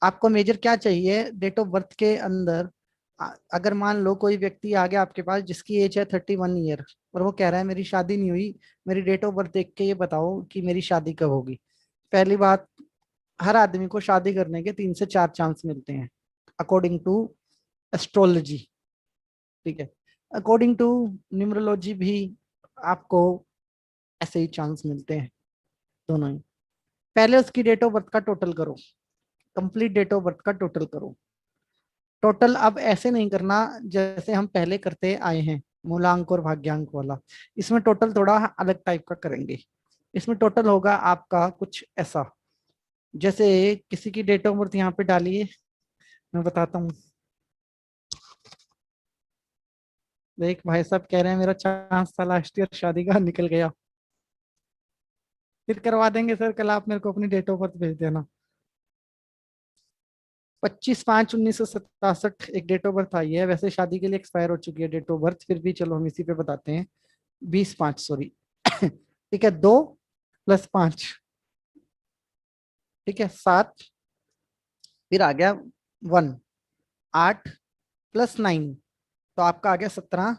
आपको मेजर क्या चाहिए डेट ऑफ बर्थ के अंदर। अगर मान लो कोई व्यक्ति आ गया आपके पास जिसकी एज है 31 ईयर और वो कह रहा है मेरी शादी नहीं हुई, मेरी डेट ऑफ बर्थ देख के ये बताओ कि मेरी शादी कब होगी। पहली बात, हर आदमी को शादी करने के 3 से 4 चांस मिलते हैं अकॉर्डिंग टू एस्ट्रोलॉजी। ठीक है, अकॉर्डिंग टू न्यूमरोलॉजी भी आपको ऐसे ही चांस मिलते हैं, दोनों ही। पहले उसकी डेट ऑफ बर्थ का टोटल करो, कंप्लीट डेट ऑफ बर्थ का टोटल करो। टोटल अब ऐसे नहीं करना जैसे हम पहले करते आए हैं मूलांक और भाग्यांक वाला, इसमें टोटल थोड़ा अलग टाइप का करेंगे। इसमें टोटल होगा आपका कुछ ऐसा, जैसे किसी की डेट ऑफ बर्थ यहाँ पे डालिए, मैं बताता हूँ। एक भाई साहब कह रहे हैं मेरा चांस था लास्ट ईयर शादी का, निकल गया। फिर करवा देंगे सर, कल आप मेरे को अपनी डेट ऑफ बर्थ भेज देना। 25/5/1967 एक डेट ऑफ बर्थ आई है, वैसे शादी के लिए एक्सपायर हो चुकी है डेट ऑफ बर्थ, फिर भी चलो हम इसी पे बताते हैं। 20/5 सॉरी ठीक है, 2 + 5, ठीक है 7, फिर आ गया 1, 8 + 9, तो आपका आ गया 17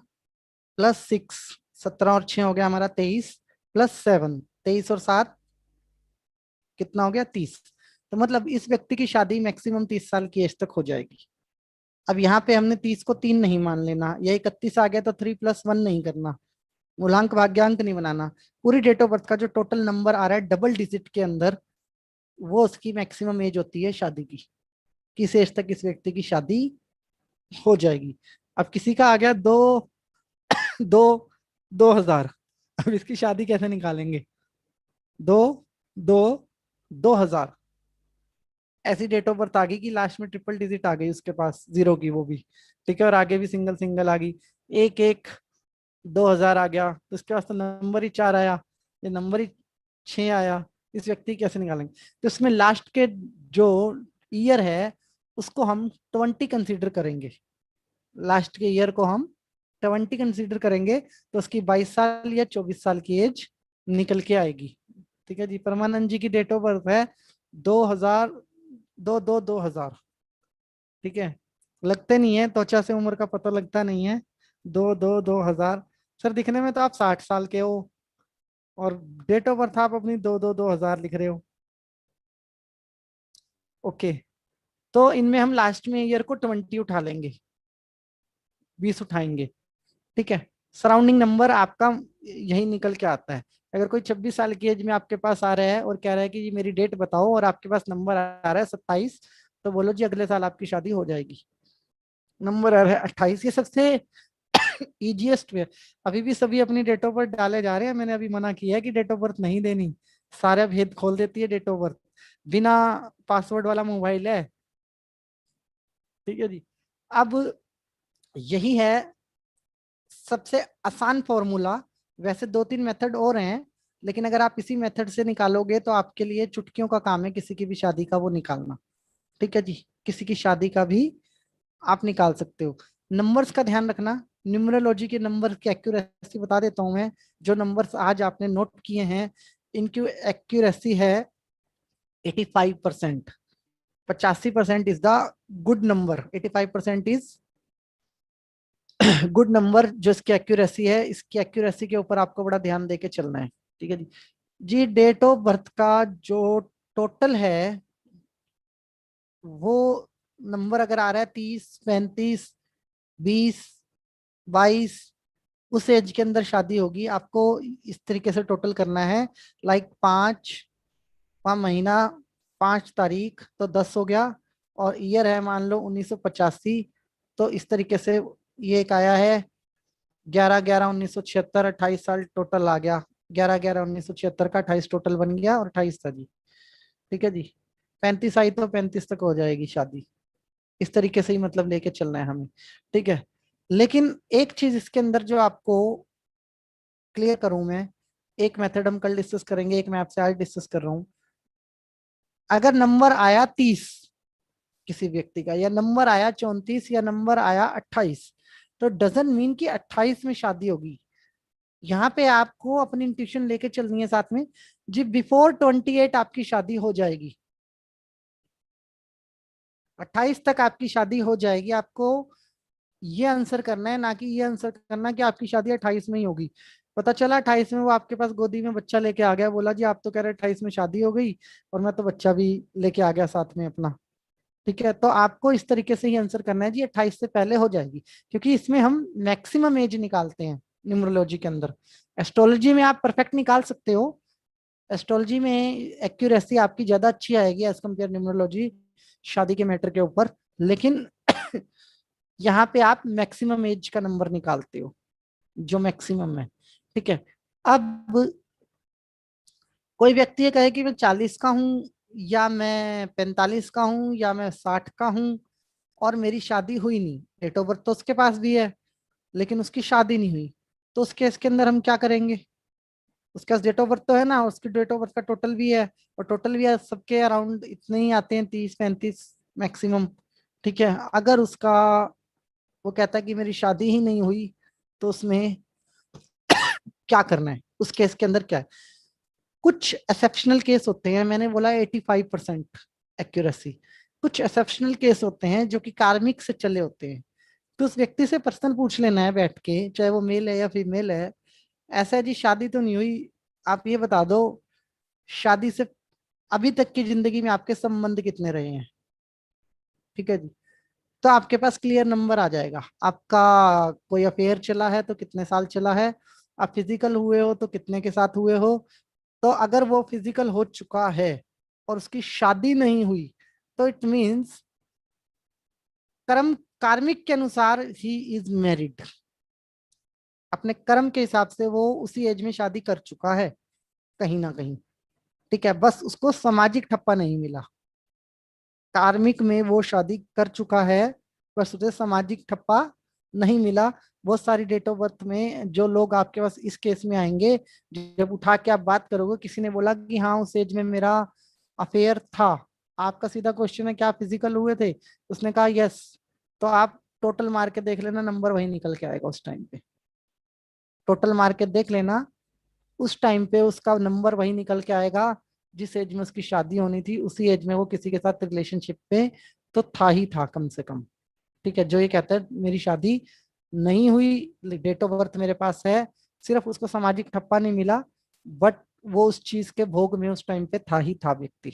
+ 6, 17 और 6 हो गया हमारा 23, +7, 23 और 7 कितना हो गया 30। तो मतलब इस व्यक्ति की शादी मैक्सिमम 30 साल की एज तक हो जाएगी। अब यहाँ पे हमने 30 को 3 नहीं मान लेना, या 31 आ गया तो 3 + 1 नहीं करना, मूलांक भाग्यांक नहीं बनाना। पूरी डेट ऑफ बर्थ का जो टोटल नंबर आ रहा है डबल डिजिट के अंदर, वो उसकी मैक्सिमम एज होती है शादी की। किस एज तक इस व्यक्ति की शादी हो जाएगी। अब किसी का आ गया 2000। अब इसकी शादी कैसे निकालेंगे? 2 2 2000 ऐसी डेट ऑफ बर्थ आ गई कि लास्ट में ट्रिपल डिजिट आ गई उसके पास, जीरो की वो भी, ठीक है, और आगे भी सिंगल सिंगल आ गई। 11 2000 आ गया, तो इसके पास तो नंबर ही 4 आया, ये नंबर ही 6 आया। इस व्यक्ति को कैसे निकालेंगे? तो इसमें लास्ट के जो ईयर है उसको हम 20 कंसीडर करेंगे। लास्ट के ईयर को हम 20 कंसीडर करेंगे, तो उसकी 22 साल या 24 साल की एज निकल के आएगी। ठीक है जी। परमानंद जी की डेट ऑफ बर्थ है 2000 2000। ठीक है, लगते नहीं है, त्वचा से उम्र का पता लगता नहीं है। 2000 सर, दिखने में तो आप 60 साल के हो, और डेट ऑफ बर्थ आप अपनी 2000 लिख रहे हो। ओके, तो इनमें हम लास्ट में ईयर को 20 उठा लेंगे, 20 उठाएंगे। ठीक है, सराउंडिंग नंबर आपका यही निकल के आता है। अगर कोई 26 साल की एज में आपके पास आ रहा है और कह रहा है कि जी मेरी डेट बताओ, और आपके पास नंबर आ रहा है 27, तो बोलो जी अगले साल आपकी शादी हो जाएगी। नंबर आ रहा है 28, ये सबसे इजीएस्ट वे। अभी भी सभी अपनी डेट ऑफ बर्थ डाले जा रहे हैं। मैंने अभी मना किया है कि डेट ऑफ बर्थ नहीं देनी, सारा भेद खोल देती है डेट ऑफ बर्थ। बिना पासवर्ड वाला मोबाइल है। ठीक है जी। अब यही है सबसे आसान फॉर्मूला। वैसे 2 3 मेथड और हैं, लेकिन अगर आप इसी मेथड से निकालोगे तो आपके लिए चुटकियों का काम है किसी की भी शादी का वो निकालना। ठीक है जी, किसी की शादी का भी आप निकाल सकते हो। नंबर्स का ध्यान रखना, न्यूमरोलॉजी के नंबर की एक्यूरेसी बता देता हूं मैं। जो नंबर्स आज आपने नोट किए हैं, इनकी एक्यूरेसी है 85%। 85% is the good number. 85% is good number. जो इसकी एक्यूरेसी है, इसकी एक्यूरेसी के ऊपर आपको बड़ा ध्यान देके चलना है। ठीक है जी। जी, डेट ऑफ बर्थ का जो टोटल है, वो नंबर अगर आ रहा है 30 35 20 22, उस एज के अंदर शादी होगी। आपको इस तरीके से टोटल करना है, लाइक 5 महीना 5 तारीख तो 10 हो गया, और ईयर है मान लो 1985, तो इस तरीके से ये एक आया है 11 11 1976, 28 साल टोटल आ गया। 11 11 1976 का 28 टोटल बन गया, और 28 था जी। ठीक है जी। 35 आई तो 35 तक हो जाएगी शादी। इस तरीके से ही मतलब लेके चलना है हमें। ठीक है, लेकिन एक चीज इसके अंदर जो आपको क्लियर करूं मैं, एक मेथड हम कल डिस्कस करेंगे, एक मैं आपसे आज डिस्कस कर रहा हूं। अगर नंबर आया 30 किसी व्यक्ति का, या नंबर आया 34, या नंबर आया 28, तो डजंट मीन कि 28 में शादी होगी। यहाँ पे आपको अपनी इंट्यूशन लेके चलनी है साथ में जी। बिफोर 28 आपकी शादी हो जाएगी, 28 तक आपकी शादी हो जाएगी। आपको ये आंसर करना है, ना कि ये आंसर करना कि आपकी शादी 28 में ही होगी। पता चला 28 में वो आपके पास गोदी में बच्चा लेके आ गया, बोला जी आप तो कह रहे 28 में शादी हो गई, और मैं तो बच्चा भी लेके आ गया साथ में अपना। ठीक है, तो आपको इस तरीके से ही आंसर करना है जी 28 से पहले हो जाएगी, क्योंकि इसमें हम मैक्सिमम एज निकालते हैं न्यूमरोलॉजी के अंदर। एस्ट्रोलॉजी में आप परफेक्ट निकाल सकते हो, एस्ट्रोलॉजी में एक्यूरेसी आपकी ज्यादा अच्छी आएगी एज कम्पेयर न्यूमरोलॉजी शादी के मैटर के ऊपर, लेकिन यहाँ पे आप मैक्सिमम एज का नंबर निकालते हो, जो मैक्सिमम है। ठीक है, अब कोई व्यक्ति ये कहे कि मैं 40 का हूं, या मैं 45 का हूं, या मैं 60 का हूं, और मेरी शादी हुई नहीं। डेट ऑफ बर्थ तो उसके पास भी है, लेकिन उसकी शादी नहीं हुई। तो उस केस के अंदर हम क्या करेंगे? उसके पास डेट ऑफ बर्थ तो है ना, उसकी डेट ऑफ बर्थ का टोटल भी है, और टोटल भी है सबके अराउंड इतने ही आते हैं, 30 35 मैक्सिमम। ठीक है, अगर उसका वो कहता है कि मेरी शादी ही नहीं हुई, तो उसमें क्या करना है? उस केस के अंदर क्या है? कुछ एक्सेप्शनल केस होते हैं, मैंने बोला 85% एक्यूरेसी। कुछ एक्सेप्शनल केस होते हैं जो कि कार्मिक से चले होते हैं, तो उस व्यक्ति से पर्सनल पूछ लेना है बैठ के, चाहे वो मेल है या फीमेल है। ऐसा है जी, शादी तो नहीं हुई, आप ये बता दो शादी से अभी तक की जिंदगी में आपके संबंध कितने रहे हैं। ठीक है जी, तो आपके पास क्लियर नंबर आ जाएगा। आपका कोई अफेयर चला है तो कितने साल चला है, आप फिजिकल हुए हो तो कितने के साथ हुए हो। तो अगर वो फिजिकल हो चुका है और उसकी शादी नहीं हुई तो इट मीन्स कर्म कार्मिक के अनुसार ही इज मैरिड। अपने कर्म के हिसाब से वो उसी एज में शादी कर चुका है कहीं ना कहीं। ठीक है, बस उसको सामाजिक ठप्पा नहीं मिला। कार्मिक में वो शादी कर चुका है, बस उसे सामाजिक ठप्पा नहीं मिला। बहुत सारी डेट ऑफ बर्थ में जो लोग आपके पास इस केस में आएंगे, जब उठा के आप बात करोगे, किसी ने बोला कि हाँ उस एज में मेरा अफेयर था, आपका सीधा क्वेश्चन है क्या फिजिकल हुए थे, उसने कहा यस, तो आप टोटल मार के देख लेना, नंबर वही निकल के आएगा उस टाइम पे। टोटल मार के देख लेना, उस टाइम पे उसका नंबर वही निकल के आएगा जिस एज में उसकी शादी होनी थी, उसी एज में वो किसी के साथ रिलेशनशिप पे तो था ही था कम से कम। ठीक है, जो ये कहता है मेरी शादी नहीं हुई, डेट ऑफ बर्थ मेरे पास है, सिर्फ उसको सामाजिक ठप्पा नहीं मिला, बट वो उस चीज के भोग में उस टाइम पे था ही था व्यक्ति।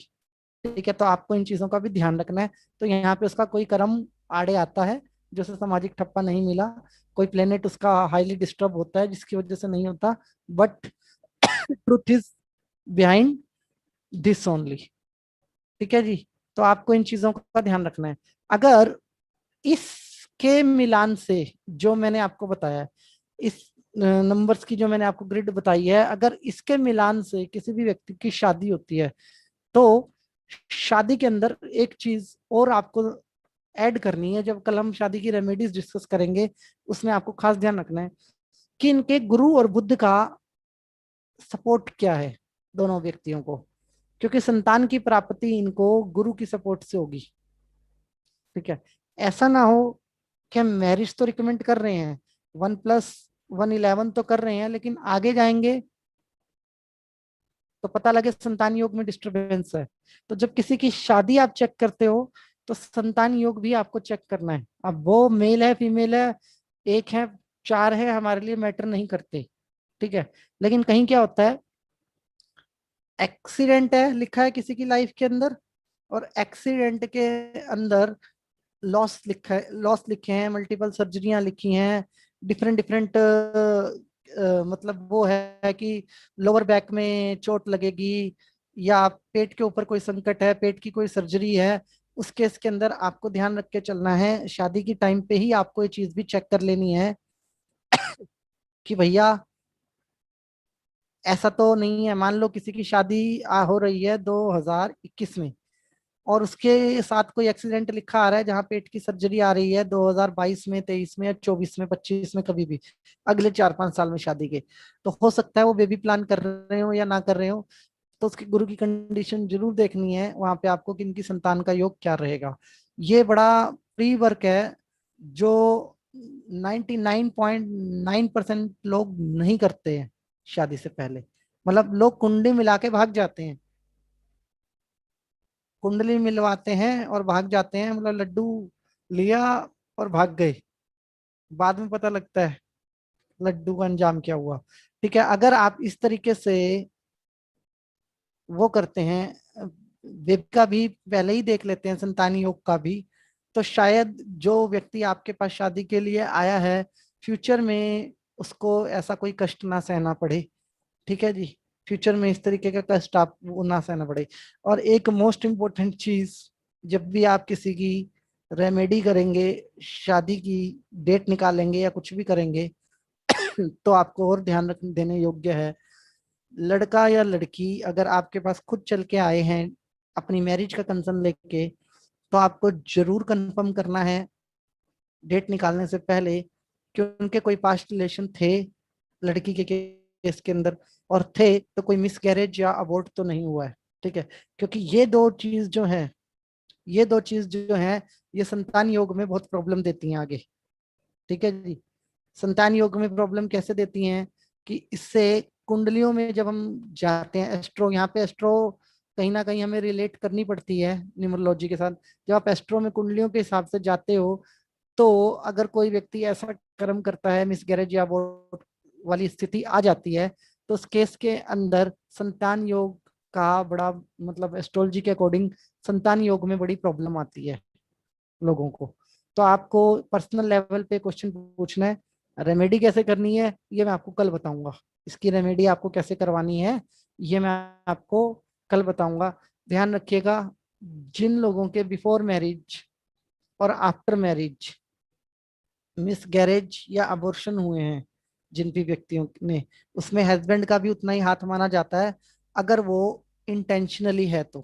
ठीक है, तो आपको इन चीजों का भी ध्यान रखना है। तो यहाँ पे उसका कोई कर्म आड़े आता है जो उसे सामाजिक ठप्पा नहीं मिला, कोई प्लेनेट उसका हाईली डिस्टर्ब होता है जिसकी वजह से नहीं होता, but truth is behind this only. ठीक है जी, तो आपको इन चीजों का ध्यान रखना है। अगर इसके मिलान से जो मैंने आपको बताया है, इस नंबर्स की जो मैंने आपको ग्रिड बताई है, अगर इसके मिलान से किसी भी व्यक्ति की शादी होती है तो शादी के अंदर एक चीज और आपको ऐड करनी है। जब कल हम शादी की रेमेडीज डिस्कस करेंगे उसमें आपको खास ध्यान रखना है कि इनके गुरु और बुध का सपोर्ट क्या है दोनों व्यक्तियों को, क्योंकि संतान की प्राप्ति इनको गुरु की सपोर्ट से होगी। ठीक है, ऐसा ना हो कि हम मैरिज तो रिकमेंड कर रहे हैं, 1+1 11 तो कर रहे हैं, लेकिन आगे जाएंगे तो पता लगे संतान योग में डिस्टरबेंस है। तो जब किसी की शादी आप चेक करते हो तो संतान योग भी आपको चेक करना है। अब वो मेल है फीमेल है, एक है चार है, हमारे लिए मैटर नहीं करते। ठीक है, लेकिन कहीं क्या होता है, एक्सीडेंट है लिखा है किसी की लाइफ के अंदर, और एक्सीडेंट के अंदर लॉस लिखा है, लॉस लिखे हैं, मल्टीपल सर्जरियां लिखी हैं, डिफरेंट डिफरेंट मतलब वो है कि लोअर बैक में चोट लगेगी, या पेट के ऊपर कोई संकट है, पेट की कोई सर्जरी है, उस केस के अंदर आपको ध्यान रख के चलना है। शादी की टाइम पे ही आपको ये चीज भी चेक कर लेनी है कि भैया ऐसा तो नहीं है, मान लो किसी की शादी हो रही है 2021 में और उसके साथ कोई एक्सीडेंट लिखा आ रहा है जहाँ पेट की सर्जरी आ रही है 2022 में, 23 में, 24 में, 25 में, कभी भी अगले 4-5 साल में शादी के, तो हो सकता है वो बेबी प्लान कर रहे हो या ना कर रहे हो। तो उसकी गुरु की कंडीशन जरूर देखनी है वहां पे आपको कि इनकी संतान का योग क्या रहेगा। ये बड़ा प्री वर्क है जो 99.9% लोग नहीं करते हैं शादी से पहले। मतलब लोग कुंडली मिला के भाग जाते हैं, कुंडली मिलवाते हैं और भाग जाते हैं, मतलब लड्डू लिया और भाग गए, बाद में पता लगता है लड्डू का अंजाम क्या हुआ। ठीक है, अगर आप इस तरीके से वो करते हैं, वेब का भी पहले ही देख लेते हैं, संतानी योग का भी, तो शायद जो व्यक्ति आपके पास शादी के लिए आया है फ्यूचर में उसको ऐसा कोई कष्ट ना सहना पड़े। ठीक है जी, फ्यूचर में इस तरीके का कष्ट आपको ना सहना पड़े। और एक मोस्ट इम्पोर्टेंट चीज, जब भी आप किसी की रेमेडी करेंगे, शादी की डेट निकालेंगे या कुछ भी करेंगे तो आपको और ध्यान रख देने योग्य है, लड़का या लड़की अगर आपके पास खुद चल के आए हैं अपनी मैरिज का कंसर्न लेके, तो आपको जरूर कंफर्म करना है डेट निकालने से पहले कि उनके कोई पास्ट रिलेशन थे लड़की के केस के अंदर, और थे तो कोई मिसकैरेज या अबॉर्ट तो नहीं हुआ है। ठीक है, क्योंकि ये दो चीज जो है ये संतान योग में बहुत प्रॉब्लम देती हैं आगे। ठीक है जी, संतान योग में प्रॉब्लम कैसे देती हैं कि इससे कुंडलियों में जब हम जाते हैं, एस्ट्रो, यहाँ पे एस्ट्रो कहीं ना कहीं हमें रिलेट करनी पड़ती है न्यूमरोलॉजी के साथ। जब आप एस्ट्रो में कुंडलियों के हिसाब से जाते हो तो अगर कोई व्यक्ति ऐसा कर्म करता है, मिसगैरेज या वो वाली स्थिति आ जाती है, तो उस केस के अंदर संतान योग का बड़ा, मतलब एस्ट्रोलॉजी के अकॉर्डिंग संतान योग में बड़ी प्रॉब्लम आती है लोगों को। तो आपको पर्सनल लेवल पे क्वेश्चन पूछना है, और उसके हिसाब से आपको डेट निकालनी है। ठीक है, रेमेडी कैसे करनी है ये मैं आपको कल बताऊंगा। इसकी रेमेडी आपको कैसे करवानी है ये मैं आपको कल बताऊंगा। ध्यान रखिएगा, जिन लोगों के बिफोर मैरिज और आफ्टर मैरिज मिस गैरेज या अबॉर्शन हुए हैं, जिन भी व्यक्तियों ने, उसमें हस्बैंड का भी उतना ही हाथ माना जाता है, अगर वो इंटेंशनली है तो।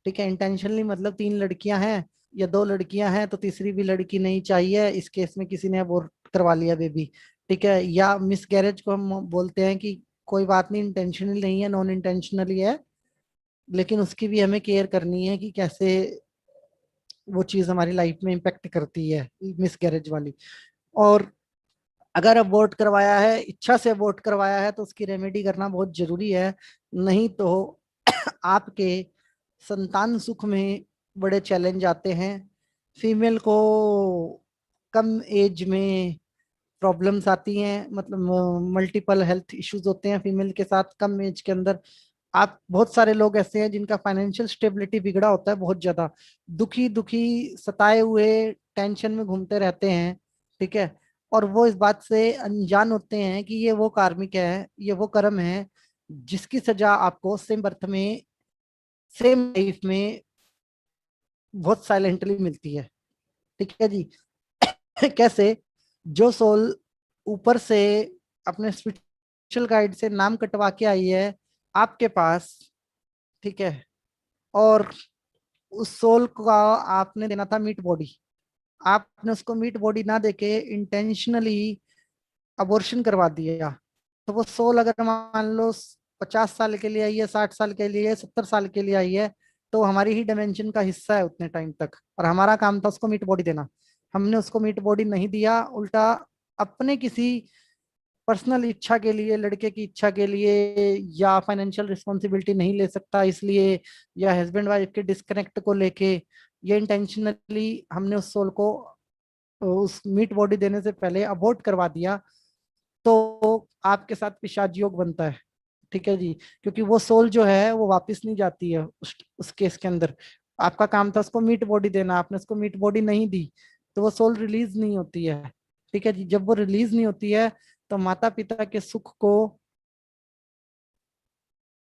ठीक है, इंटेंशनली मतलब 3 लड़कियां हैं या 2 लड़कियां हैं तो तीसरी भी लड़की नहीं चाहिए, इस केस में किसी ने अबॉर्ट करवा लिया बेबी। ठीक है, या मिस गैरेज को हम बोलते हैं कि कोई बात नहीं, इंटेंशनली नहीं है, नॉन इंटेंशनली है, लेकिन उसकी भी हमें केयर करनी है कि कैसे वो चीज हमारी लाइफ में इम्पेक्ट करती है, मिस गैरेज वाली। और अगर अबॉर्ट करवाया है, इच्छा से अबॉर्ट करवाया है, तो उसकी रेमेडी करना बहुत जरूरी है। नहीं तो आपके संतान सुख में बड़े चैलेंज आते हैं। फीमेल को कम एज में प्रॉब्लम्स आती हैं, मतलब मल्टीपल हेल्थ इश्यूज होते हैं फीमेल के साथ कम एज के अंदर। आप बहुत सारे लोग ऐसे हैं जिनका फाइनेंशियल स्टेबिलिटी बिगड़ा होता है बहुत ज्यादा, दुखी दुखी सताए हुए टेंशन में घूमते रहते हैं। ठीक है, और वो इस बात से अनजान होते हैं कि ये वो कार्मिक है, ये वो कर्म है जिसकी सजा आपको सेम बर्थ में, सेम लाइफ में बहुत साइलेंटली मिलती है। ठीक है जी। कैसे? जो सोल ऊपर से अपने स्पिरिचुअल गाइड से नाम कटवा के आई है आपके पास, ठीक है, और उस सोल का आपने देना था मीट बॉडी, आपने उसको मीट बॉडी ना देके इंटेंशनली अबॉर्शन करवा दिया, तो वो सोल अगर मान लो 50 साल के लिए आई है, 60 साल के लिए, 70 साल के लिए आई है, तो हमारी ही डायमेंशन का हिस्सा है उतने टाइम तक, और हमारा काम था उसको मीट बॉडी देना। हमने उसको मीट बॉडी नहीं दिया, उल्टा अपने किसी पर्सनल इच्छा के लिए, लड़के की इच्छा के लिए, या फाइनेंशियल रिस्पॉन्सिबिलिटी नहीं ले सकता इसलिए, या हस्बैंड वाइफ के डिस्कनेक्ट को लेके, ये इंटेंशनली हमने उस सोल को उस मीट बॉडी देने से पहले अबॉर्ट करवा दिया, तो आपके साथ पिशाच योग बनता है। ठीक है जी, क्योंकि वो सोल जो है वो वापस नहीं जाती है उस केस के अंदर। आपका काम था उसको मीट बॉडी देना, आपने उसको मीट बॉडी नहीं दी, तो वो सोल रिलीज नहीं होती है। ठीक है जी, जब वो रिलीज नहीं होती है तो माता पिता के सुख को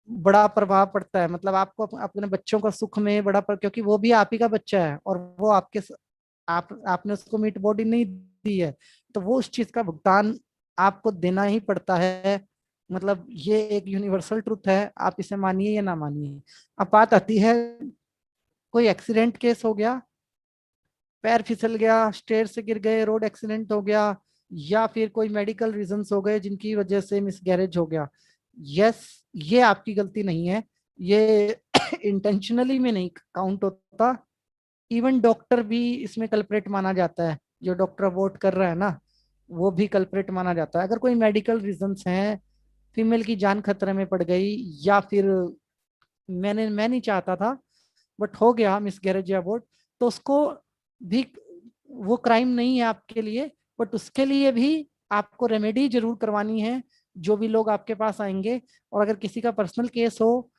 बड़ा प्रभाव पड़ता है, मतलब आपको अपने बच्चों का सुख में बड़ा क्योंकि वो भी आप ही का बच्चा है, और वो आपने उसको मीट बॉडी नहीं दी है, तो वो उस चीज का भुगतान आपको देना ही पड़ता है। मतलब ये एक यूनिवर्सल ट्रुथ है, आप इसे मानिए या ना मानिए। अब बात आती है, कोई एक्सीडेंट केस हो गया, पैर फिसल गया, स्टेयर से गिर गए, रोड एक्सीडेंट हो गया, या फिर कोई मेडिकल रीजंस हो गए जिनकी वजह से मिसगैरेज हो गया। यस, ये आपकी गलती नहीं है, ये इंटेंशनली में नहीं काउंट होता। इवन डॉक्टर भी इसमें कल्प्रेट माना जाता है, जो डॉक्टर अबॉर्ट कर रहा है ना, वो भी कल्प्रेट माना जाता है। अगर कोई मेडिकल रीजंस हैं, फीमेल की जान खतरे में पड़ गई, या फिर मैं नहीं चाहता था बट हो गया मिसगैरेज या अबॉर्ट, तो उसको भी, वो क्राइम नहीं है आपके लिए, बट उसके लिए भी आपको रेमेडी जरूर करवानी है। जो भी लोग आपके पास आएंगे, और अगर किसी का पर्सनल केस हो